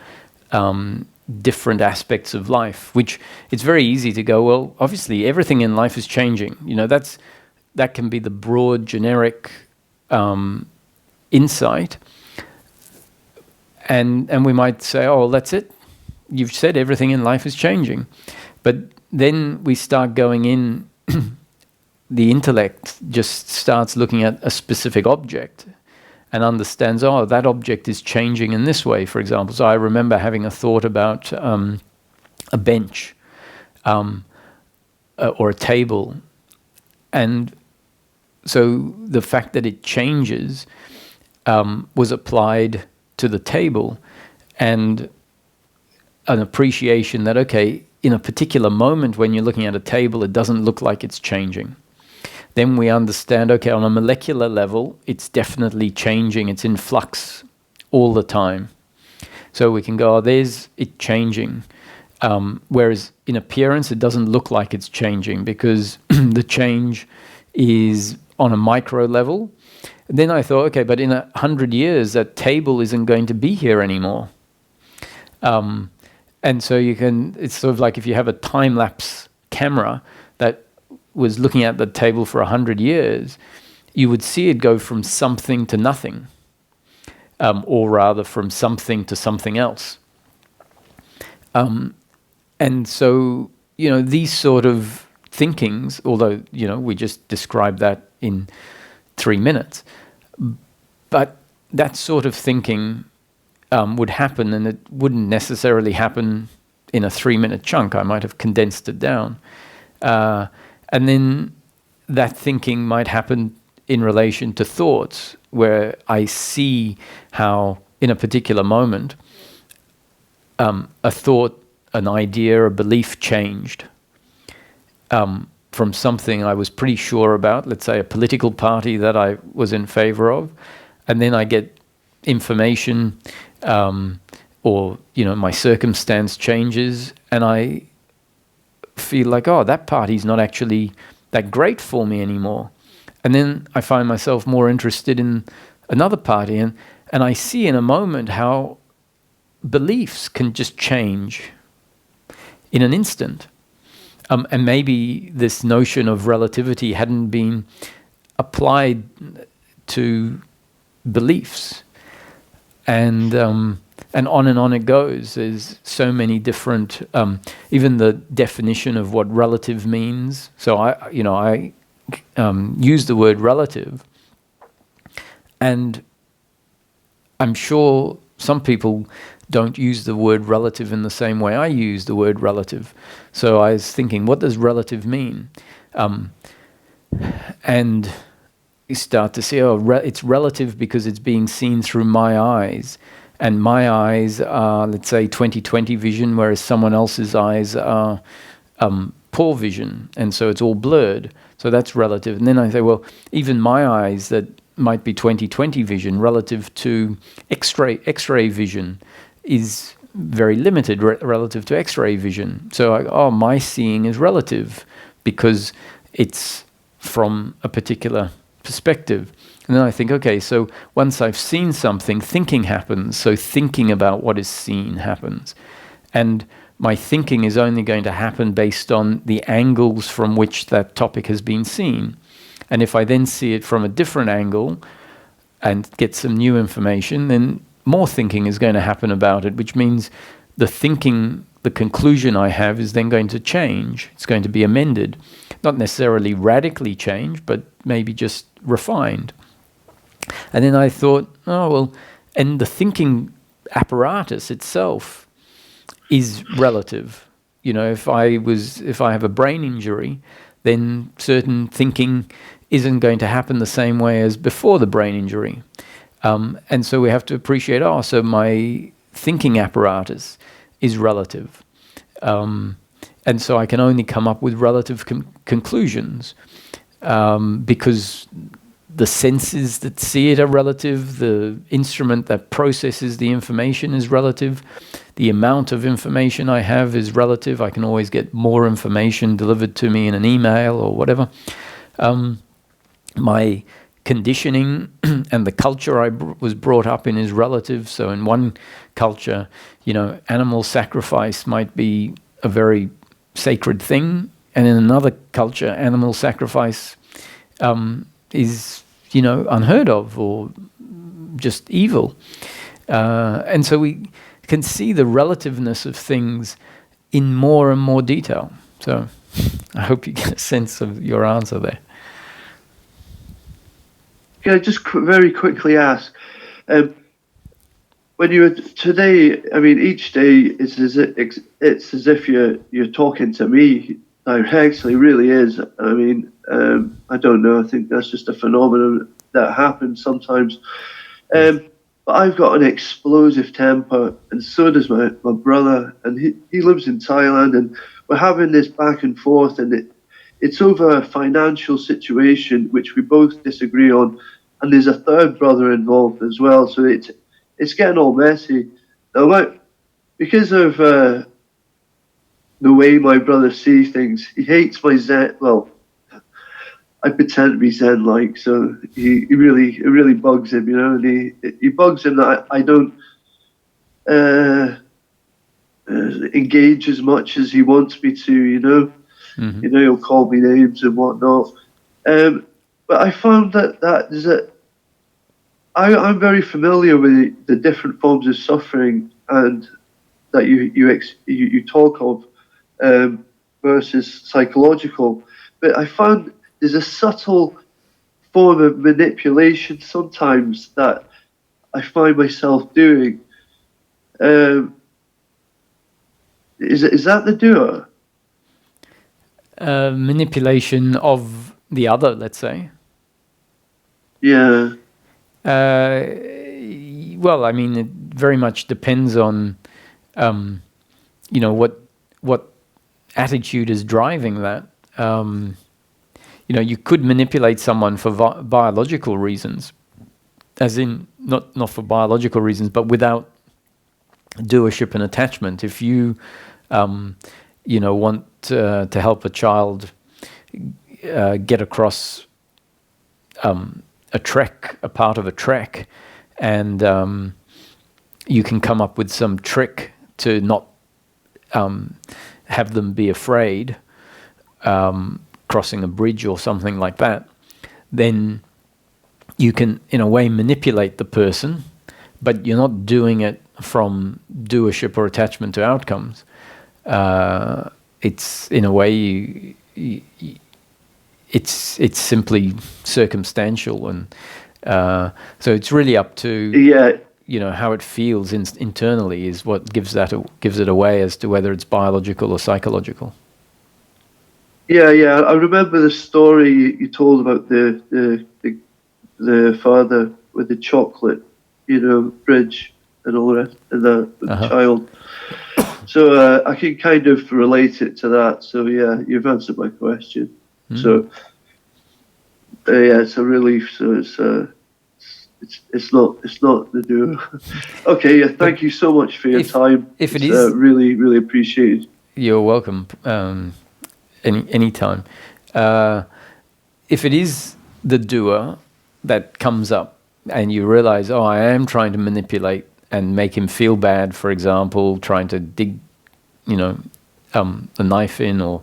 different aspects of life, which it's very easy to go, well, obviously everything in life is changing. That can be the broad, generic insight. And we might say, oh, well, that's it. You've said everything in life is changing. But then we start going in, the intellect just starts looking at a specific object and understands, oh, that object is changing in this way, for example. So I remember having a thought about a bench or a table. And so the fact that it changes was applied to the table, and an appreciation that, okay, in a particular moment when you're looking at a table, it doesn't look like it's changing. Then we understand, okay, on a molecular level, it's definitely changing, it's in flux all the time. So we can go, oh, there's it changing. Whereas in appearance, it doesn't look like it's changing because the change is on a micro level. Then I thought, okay, but in 100 years, that table isn't going to be here anymore. And so it's sort of like if you have a time-lapse camera that was looking at the table for 100 years, you would see it go from something to nothing, or rather from something to something else. And so, these sort of thinkings, although, we just described that in 3 minutes, but that sort of thinking would happen, and it wouldn't necessarily happen in a 3-minute chunk. I might have condensed it down. And then that thinking might happen in relation to thoughts, where I see how in a particular moment a thought, an idea, a belief changed from something I was pretty sure about, let's say a political party that I was in favor of, and then I get information or my circumstance changes, and I feel like, oh, that party's not actually that great for me anymore. And then I find myself more interested in another party, and I see in a moment how beliefs can just change in an instant. And maybe this notion of relativity hadn't been applied to beliefs. And and on it goes. There's so many different, even the definition of what relative means. So I use the word relative, and I'm sure some people don't use the word relative in the same way I use the word relative. So I was thinking, what does relative mean? And you start to see, it's relative because it's being seen through my eyes. And my eyes are, let's say, 20/20 vision, whereas someone else's eyes are poor vision. And so it's all blurred. So that's relative. And then I say, well, even my eyes that might be 20/20 vision relative to X-ray vision is very limited relative to X-ray vision. So my seeing is relative because it's from a particular perspective. And then I think, okay, so once I've seen something, thinking happens. So thinking about what is seen happens. And my thinking is only going to happen based on the angles from which that topic has been seen. And if I then see it from a different angle and get some new information, then more thinking is going to happen about it, which means the thinking, the conclusion I have is then going to change. It's going to be amended. Not necessarily radically changed, but maybe just refined. And then I thought, and the thinking apparatus itself is relative. If I have a brain injury, then certain thinking isn't going to happen the same way as before the brain injury. And so we have to appreciate, so my thinking apparatus is relative. And so I can only come up with relative conclusions because the senses that see it are relative, the instrument that processes the information is relative, the amount of information I have is relative. I can always get more information delivered to me in an email or whatever. My conditioning and the culture I was brought up in is relative. So in one culture, animal sacrifice might be a very sacred thing, and in another culture, animal sacrifice is, unheard of or just evil. And so we can see the relativeness of things in more and more detail. So I hope you get a sense of your answer there. Can I just very quickly ask, when you today, each day it's as if you're talking to me directly, really is. I don't know. I think that's just a phenomenon that happens sometimes. But I've got an explosive temper, and so does my brother, and he lives in Thailand, and we're having this back and forth, and it's over a financial situation which we both disagree on, and there's a third brother involved as well, so it's getting all messy. Now, because of the way my brother sees things, he hates my Zen. Well, I pretend to be Zen-like, so it really bugs him, and he bugs him that I don't engage as much as he wants me to, Mm-hmm. He'll call me names and whatnot. But I found that I'm very familiar with the different forms of suffering and that you talk of versus psychological. But I found there's a subtle form of manipulation sometimes that I find myself doing. Is that the doer? Manipulation of the other, let's say. Yeah. Well, it very much depends on, what attitude is driving that. You could manipulate someone for biological reasons, as in not for biological reasons, but without doership and attachment. If you, want to help a child get across a part of a trek, and you can come up with some trick to not have them be afraid, crossing a bridge or something like that, then you can, in a way, manipulate the person, but you're not doing it from doership or attachment to outcomes. It's in a way, it's simply circumstantial, and so it's really up to how it feels internally is what gives it away as to whether it's biological or psychological. Yeah, I remember the story you told about the father with the chocolate, bridge and all the rest, and the child. So I can kind of relate it to that. So yeah, you've answered my question. So it's a relief. So it's not the doer. Okay, yeah. Thank you so much for your time. If it it's is, really, really appreciated. You're welcome. Anytime. If it is the doer that comes up, and you realize, oh, I am trying to manipulate and make him feel bad, for example, trying to dig, the knife in, or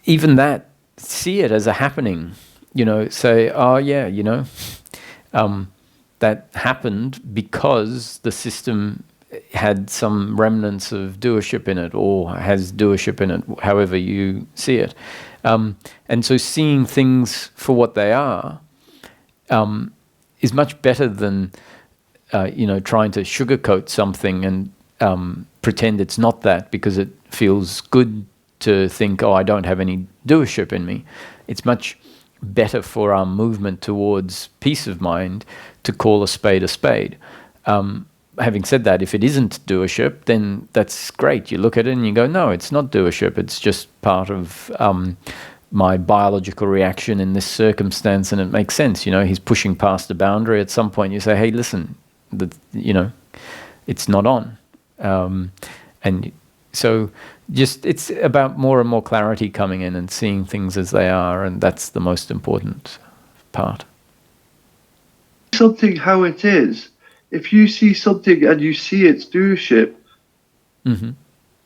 even that, see it as a happening. Say, oh yeah, that happened because the system had some remnants of doership in it, or has doership in it, however you see it. And so seeing things for what they are is much better than trying to sugarcoat something and pretend it's not that because it feels good to think, oh, I don't have any doership in me. It's much better for our movement towards peace of mind to call a spade a spade. Having said that, if it isn't doership, then that's great. You look at it and you go, no, it's not doership. It's just part of my biological reaction in this circumstance, and it makes sense. He's pushing past a boundary. At some point you say, hey, listen, it's not on. And so just it's about more and more clarity coming in and seeing things as they are, and that's the most important part. Something how it is. If you see something and you see its doership,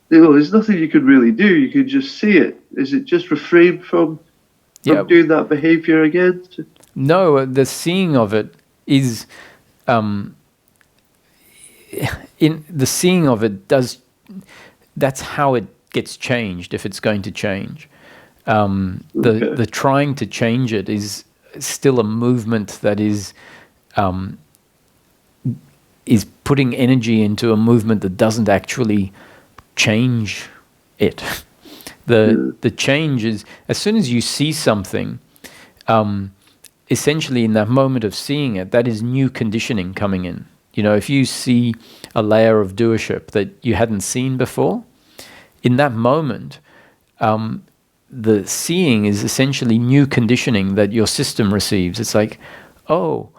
there's nothing you can really do. You can just see it. Is it just refrain from doing that behavior again? No, the seeing of it is in the seeing of it does. That's how it gets changed if it's going to change. The trying to change it is still a movement that is putting energy into a movement that doesn't actually change it. The change is, as soon as you see something, essentially in that moment of seeing it, that is new conditioning coming in. If you see a layer of doership that you hadn't seen before, in that moment, the seeing is essentially new conditioning that your system receives. It's like, oh,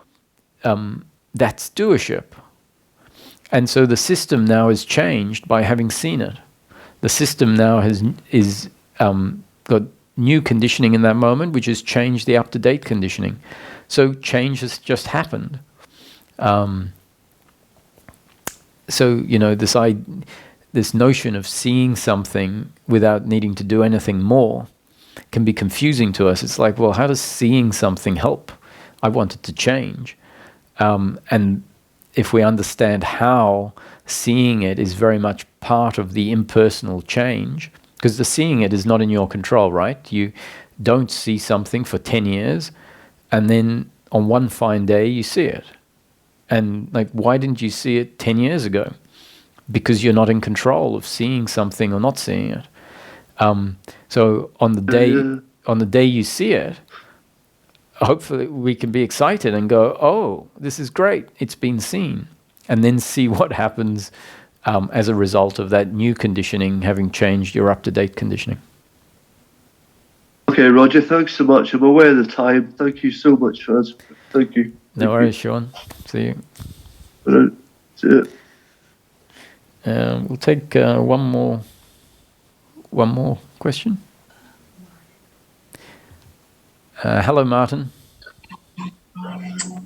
that's doership. And so the system now is changed by having seen it. The system now is got new conditioning in that moment, which has changed the up-to-date conditioning. So change has just happened. So this notion of seeing something without needing to do anything more can be confusing to us. It's like, well, how does seeing something help? I want it to change. And if we understand how seeing it is very much part of the impersonal change, because the seeing it is not in your control, right? You don't see something for 10 years, and then on one fine day you see it. And why didn't you see it 10 years ago? Because you're not in control of seeing something or not seeing it. So on the day you see it, hopefully we can be excited and go, oh, this is great, it's been seen. And then see what happens as a result of that new conditioning having changed your up-to-date conditioning. Okay, Roger, thanks so much. I'm aware of the time. Thank you so much, Faz. Thank you. No worries, Sean. See you. All right. See you. We'll take one more question. Hello, Martin.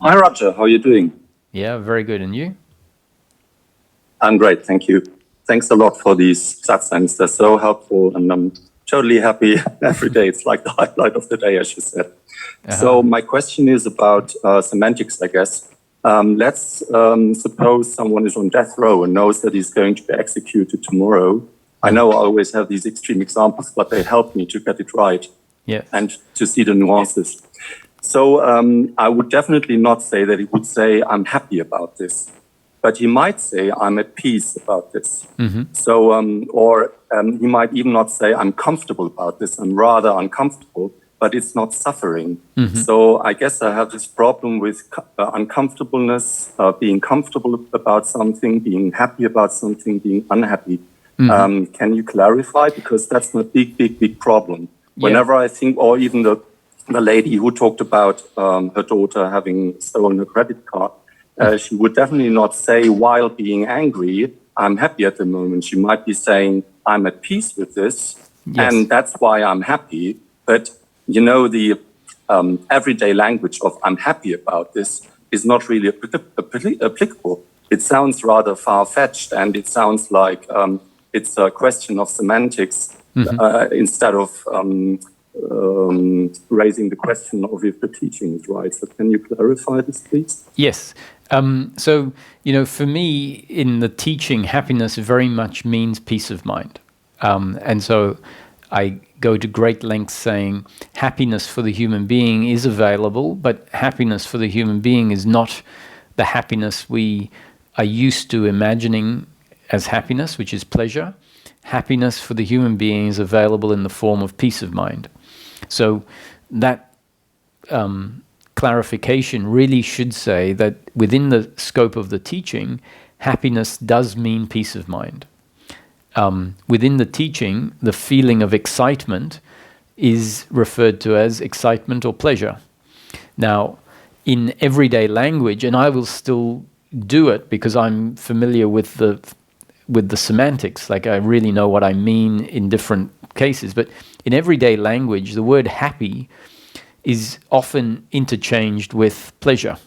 Hi, Roger. How are you doing? Yeah, very good. And you? I'm great, thank you. Thanks a lot for these satsangs. They're so helpful, and I'm totally happy every day. It's like the highlight of the day, as you said. So my question is about semantics, I guess. Let's suppose someone is on death row and knows that he's going to be executed tomorrow. I know I always have these extreme examples, but they help me to get it right and to see the nuances. So I would definitely not say that he would say, I'm happy about this. But he might say, I'm at peace about this. So, or he might even not say, I'm comfortable about this. I'm rather uncomfortable, but it's not suffering. So I guess I have this problem with uncomfortableness, being comfortable about something, being happy about something, being unhappy. Can you clarify? Because that's my big problem. Whenever I think, or even the lady who talked about her daughter having stolen a credit card, she would definitely not say while being angry, I'm happy at the moment. She might be saying, I'm at peace with this, and that's why I'm happy. But, you know, the everyday language of I'm happy about this is not really applicable. It sounds rather far-fetched, and it sounds like it's a question of semantics instead of raising the question of if the teaching is right. So can you clarify this, please? Yes. So, you know, for me, in the teaching, happiness very much means peace of mind. And so I go to great lengths saying happiness for the human being is available, but happiness for the human being is not the happiness we are used to imagining as happiness, which is pleasure. Happiness for the human being is available in the form of peace of mind. So that clarification really should say that within the scope of the teaching, happiness does mean peace of mind. Within the teaching, the feeling of excitement is referred to as excitement or pleasure. Now, in everyday language, and I will still do it because I'm familiar with the semantics, like I really know what I mean in different cases, but in everyday language, the word happy is often interchanged with pleasure,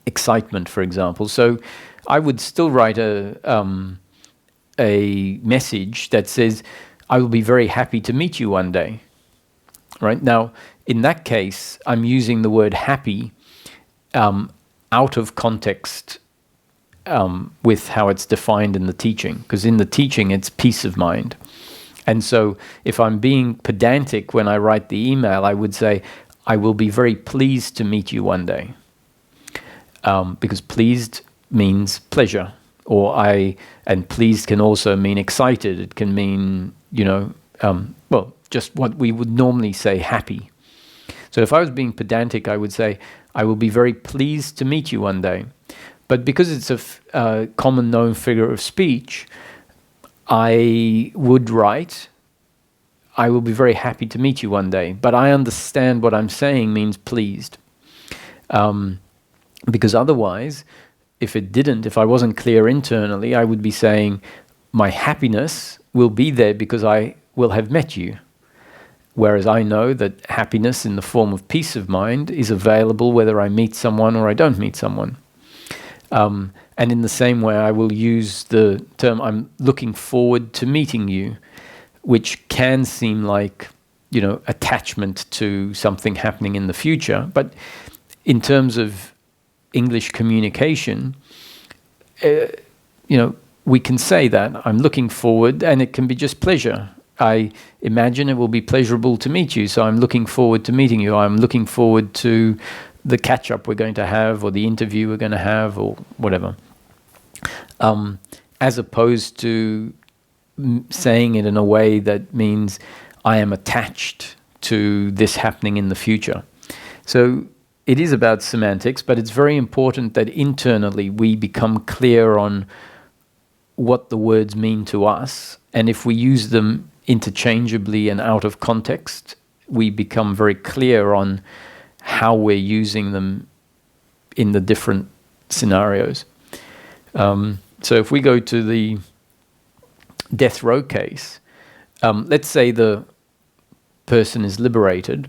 excitement, for example. So I would still write a message that says, I will be very happy to meet you one day. Right? Now, in that case, I'm using the word happy out of context with how it's defined in the teaching, because in the teaching, it's peace of mind. And so if I'm being pedantic when I write the email, I would say, I will be very pleased to meet you one day. Because pleased means pleasure. And pleased can also mean excited. It can mean, just what we would normally say, happy. So if I was being pedantic, I would say, I will be very pleased to meet you one day. But because it's a common known figure of speech, I would write, I will be very happy to meet you one day. But I understand what I'm saying means pleased. Because otherwise, if I wasn't clear internally, I would be saying, my happiness will be there because I will have met you. Whereas I know that happiness in the form of peace of mind is available whether I meet someone or I don't meet someone. And in the same way, I will use the term, I'm looking forward to meeting you, which can seem like, attachment to something happening in the future. But in terms of English communication, we can say that I'm looking forward, and it can be just pleasure. I imagine it will be pleasurable to meet you, so I'm looking forward to meeting you. I'm looking forward to the catch-up we're going to have, or the interview we're going to have, or whatever. As opposed to saying it in a way that means I am attached to this happening in the future. So it is about semantics, but it's very important that internally we become clear on what the words mean to us. And if we use them interchangeably and out of context, we become very clear on how we're using them in the different scenarios. So if we go to the death row case, let's say the person is liberated.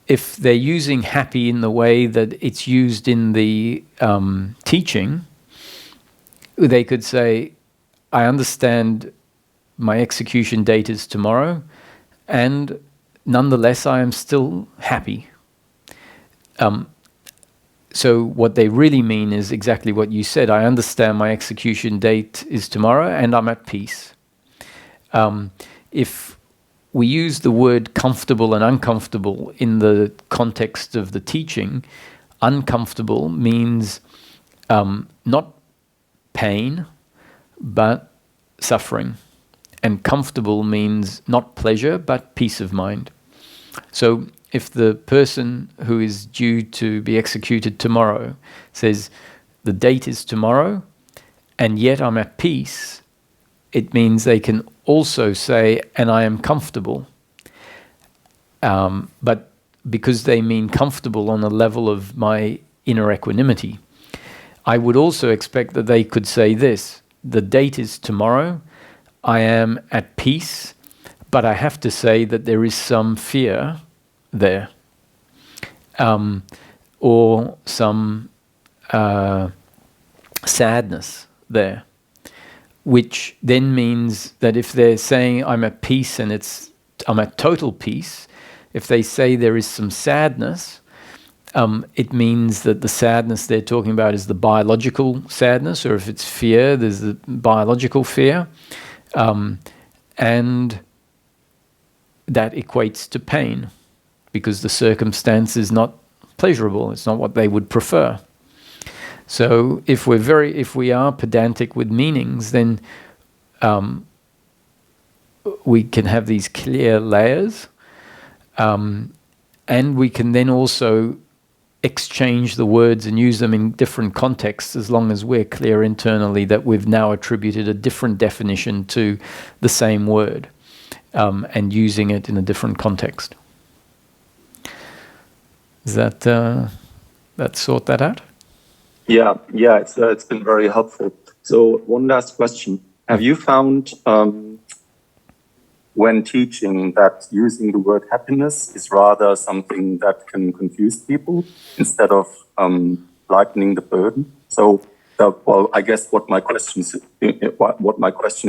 If they're using happy in the way that it's used in the teaching, they could say, I understand my execution date is tomorrow, and nonetheless I am still happy. so what they really mean is exactly what you said. I understand my execution date is tomorrow and I'm at peace. If we use the word comfortable and uncomfortable in the context of the teaching, uncomfortable means not pain, but suffering. And comfortable means not pleasure, but peace of mind. So if the person who is due to be executed tomorrow says, the date is tomorrow, and yet I'm at peace, it means they can also say, and I am comfortable. But because they mean comfortable on the level of my inner equanimity, I would also expect that they could say this, the date is tomorrow, I am at peace, but I have to say that there is some fear there, or some sadness there, which then means that if they're saying I'm at peace and I'm at total peace, if they say there is some sadness, it means that the sadness they're talking about is the biological sadness, or if it's fear, there's the biological fear, and that equates to pain because the circumstance is not pleasurable. It's not what they would prefer. So if we are pedantic with meanings, then we can have these clear layers, and we can then also exchange the words and use them in different contexts as long as we're clear internally that we've now attributed a different definition to the same word, and using it in a different context. Is that sort that out? Yeah, it's been very helpful. So one last question: have you found when teaching that using the word happiness is rather something that can confuse people instead of lightening the burden? So, well, I guess what my question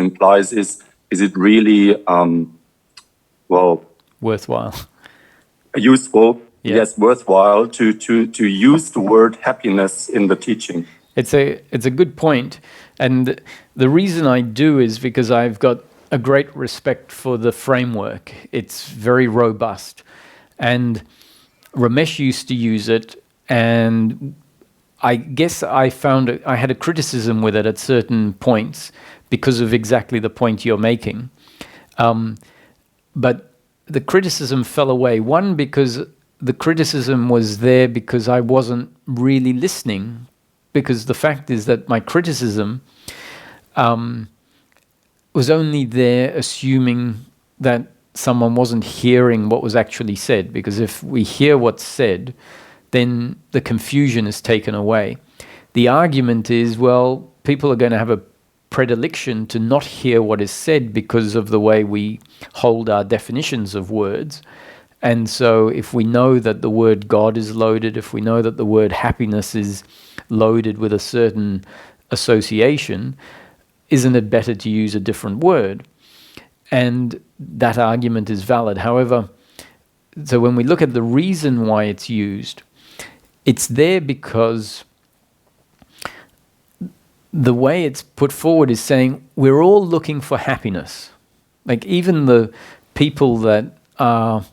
implies is it really worthwhile, useful? Yeah. Yes, worthwhile to use the word happiness in the teaching. It's a good point, and the reason I do is because I've got a great respect for the framework. It's very robust, and Ramesh used to use it, and I guess I found I had a criticism with it at certain points because of exactly the point you're making, but the criticism fell away. One, because the criticism was there because I wasn't really listening, because the fact is that my criticism was only there assuming that someone wasn't hearing what was actually said, because if we hear what's said, then the confusion is taken away. The argument is, well, people are going to have a predilection to not hear what is said because of the way we hold our definitions of words. And so if we know that the word God is loaded, if we know that the word happiness is loaded with a certain association, isn't it better to use a different word? And that argument is valid. However, so when we look at the reason why it's used, it's there because the way it's put forward is saying we're all looking for happiness. Like even the people that are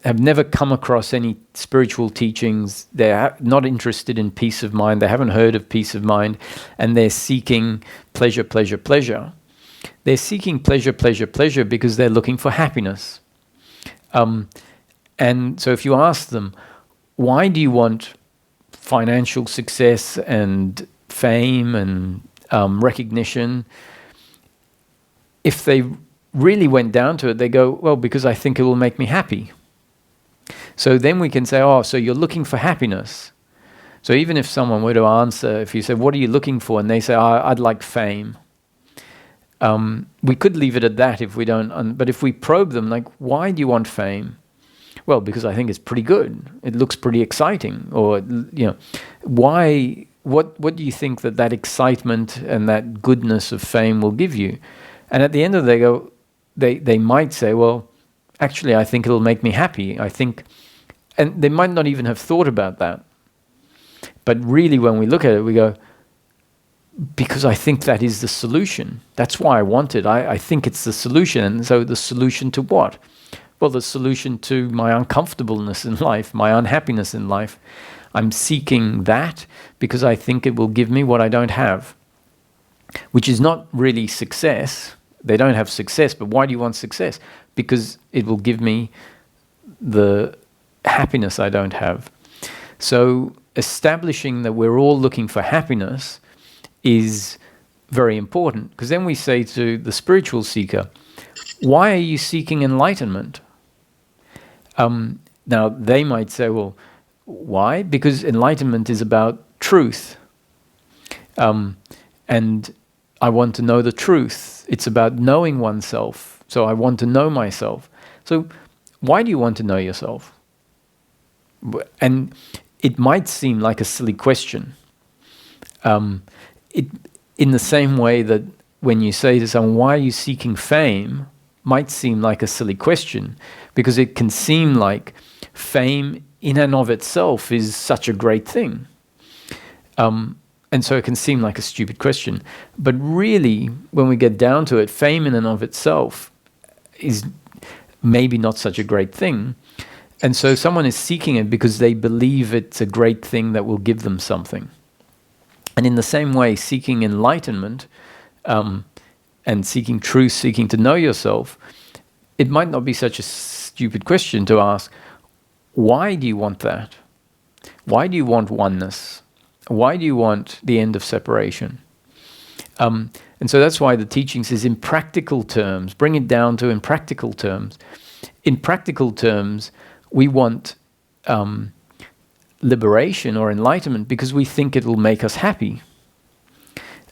have never come across any spiritual teachings, they're not interested in peace of mind, they haven't heard of peace of mind, and they're seeking pleasure, pleasure, pleasure. They're seeking pleasure, pleasure, pleasure because they're looking for happiness. And so if you ask them, why do you want financial success and fame and recognition? If they really went down to it, they go, well, because I think it will make me happy. So then we can say, oh, so you're looking for happiness. So even if someone were to answer, if you say, what are you looking for? And they say, I'd like fame. We could leave it at that if we don't, but if we probe them, like, why do you want fame? Well, because I think it's pretty good. It looks pretty exciting. Or, why, what do you think that excitement and that goodness of fame will give you? And at the end of the day, they might say, well, actually, I think it'll make me happy. I think, and they might not even have thought about that. But really, when we look at it, we go, because I think that is the solution. That's why I want it. I think it's the solution. And so the solution to what? Well, the solution to my uncomfortableness in life, my unhappiness in life. I'm seeking that because I think it will give me what I don't have, which is not really success. They don't have success, but why do you want success? Because it will give me the happiness I don't have. So establishing that we're all looking for happiness is very important, because then we say to the spiritual seeker, why are you seeking enlightenment? Now, they might say, well, why? Because enlightenment is about truth. And I want to know the truth. It's about knowing oneself. So I want to know myself. So why do you want to know yourself? And it might seem like a silly question. In the same way that when you say to someone, why are you seeking fame, might seem like a silly question, because it can seem like fame in and of itself is such a great thing. And so it can seem like a stupid question. But really, when we get down to it, fame in and of itself is maybe not such a great thing. And so someone is seeking it because they believe it's a great thing that will give them something. And in the same way, seeking enlightenment and seeking truth, seeking to know yourself, it might not be such a stupid question to ask, why do you want that? Why do you want oneness? Why do you want the end of separation? And so that's why the teachings is in practical terms, bring it down to in practical terms. In practical terms, we want liberation or enlightenment because we think it will make us happy.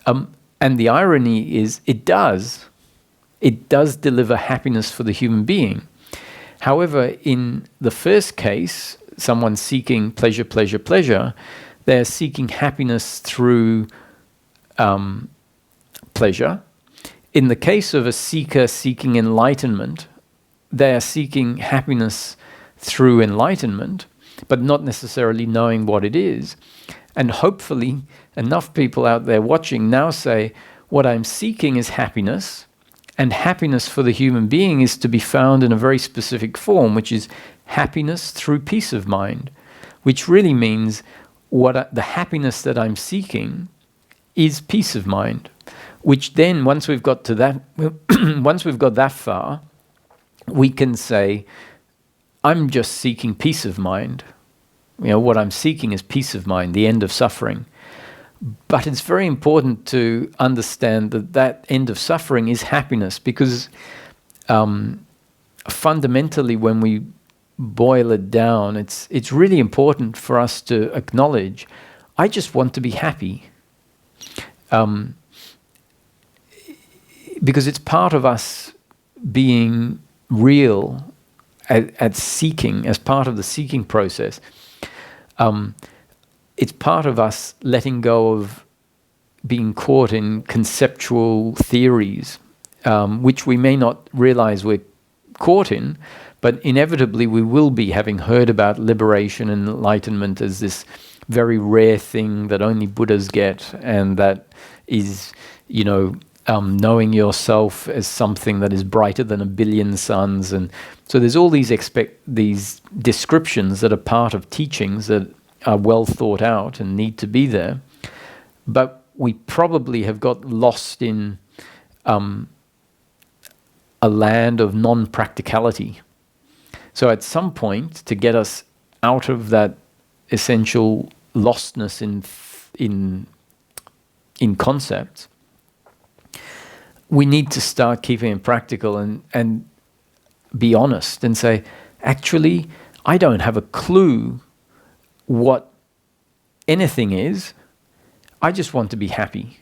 And the irony is it does. It does deliver happiness for the human being. However, in the first case, someone seeking pleasure, pleasure, pleasure, they're seeking happiness through pleasure. In the case of a seeker seeking enlightenment, they are seeking happiness through enlightenment, but not necessarily knowing what it is. And hopefully enough people out there watching now say, what I'm seeking is happiness, and happiness for the human being is to be found in a very specific form, which is happiness through peace of mind, which really means the happiness that I'm seeking is peace of mind, which then once we've got to that, once we've got that far, we can say, I'm just seeking peace of mind. You know, what I'm seeking is peace of mind, the end of suffering. But it's very important to understand that that end of suffering is happiness, because fundamentally, when we boil it down, it's really important for us to acknowledge, I just want to be happy. Because it's part of us being real at seeking, as part of the seeking process. It's part of us letting go of being caught in conceptual theories, which we may not realize we're caught in, but inevitably we will be, having heard about liberation and enlightenment as this very rare thing that only Buddhas get, and that is, knowing yourself as something that is brighter than a billion suns. And so there's all these descriptions that are part of teachings that are well thought out and need to be there. But we probably have got lost in a land of non-practicality. So at some point, to get us out of that essential lostness in concepts, we need to start keeping it practical and be honest and say, actually, I don't have a clue what anything is. I just want to be happy.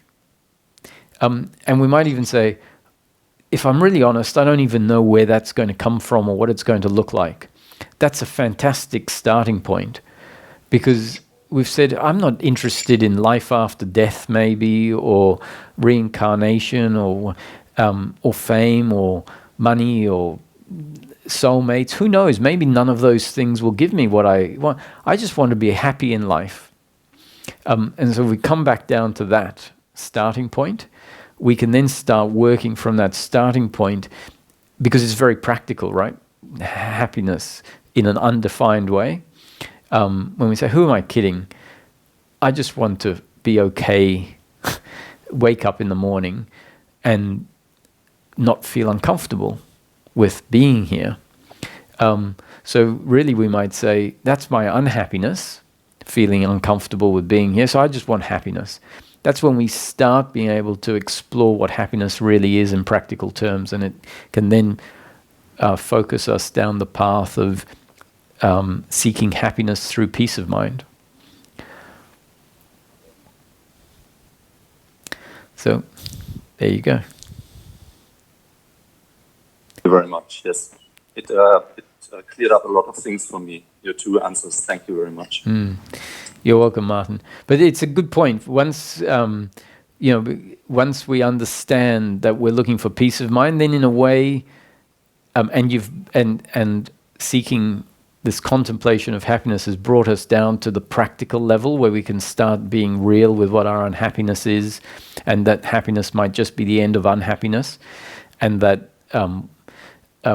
And we might even say, if I'm really honest, I don't even know where that's going to come from or what it's going to look like. That's a fantastic starting point, because we've said, I'm not interested in life after death, maybe, or reincarnation, or fame, or money, or soulmates. Who knows? Maybe none of those things will give me what I want. I just want to be happy in life. And so if we come back down to that starting point, we can then start working from that starting point, because it's very practical, right? Happiness in an undefined way. When we say, who am I kidding? I just want to be okay, wake up in the morning and not feel uncomfortable with being here. So really we might say, that's my unhappiness, feeling uncomfortable with being here, so I just want happiness. That's when we start being able to explore what happiness really is in practical terms, and it can then focus us down the path of seeking happiness through peace of mind. So, there you go. Thank you very much. Yes, it cleared up a lot of things for me. Your two answers. Thank you very much. You're welcome, Martin. But it's a good point. Once once we understand that we're looking for peace of mind, then in a way, and seeking this contemplation of happiness has brought us down to the practical level where we can start being real with what our unhappiness is, and that happiness might just be the end of unhappiness, and that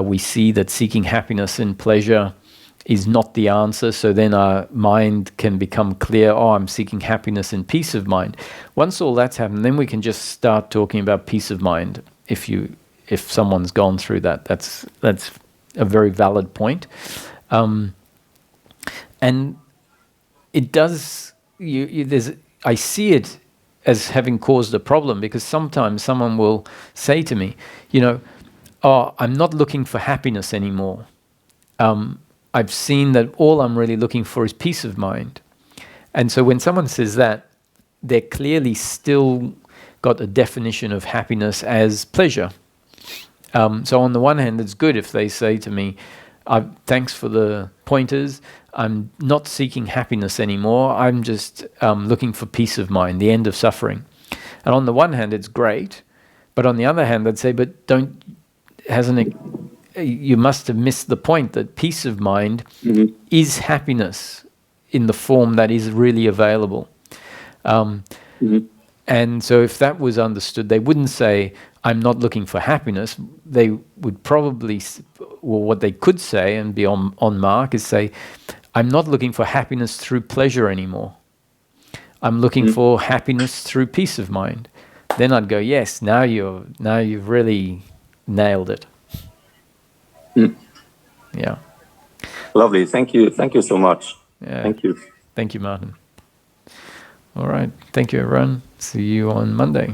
we see that seeking happiness in pleasure is not the answer. So then our mind can become clear, I'm seeking happiness in peace of mind. Once all that's happened, then we can just start talking about peace of mind. If someone's gone through that, that's a very valid point. And it does, I see it as having caused a problem, because sometimes someone will say to me, I'm not looking for happiness anymore. I've seen that all I'm really looking for is peace of mind. And so when someone says that, they're clearly still got a definition of happiness as pleasure. So on the one hand, it's good if they say to me, thanks for the pointers, I'm not seeking happiness anymore, I'm just looking for peace of mind, the end of suffering. And on the one hand, it's great, but on the other hand, I'd say, but you must have missed the point that peace of mind is happiness in the form that is really available. And so if that was understood, they wouldn't say, I'm not looking for happiness. They would probably, what they could say and be on mark is say, I'm not looking for happiness through pleasure anymore. I'm looking for happiness through peace of mind. Then I'd go, yes, now you've really nailed it. Yeah. Lovely. Thank you. Thank you so much. Yeah. Thank you. Thank you, Martin. All right. Thank you, everyone. See you on Monday.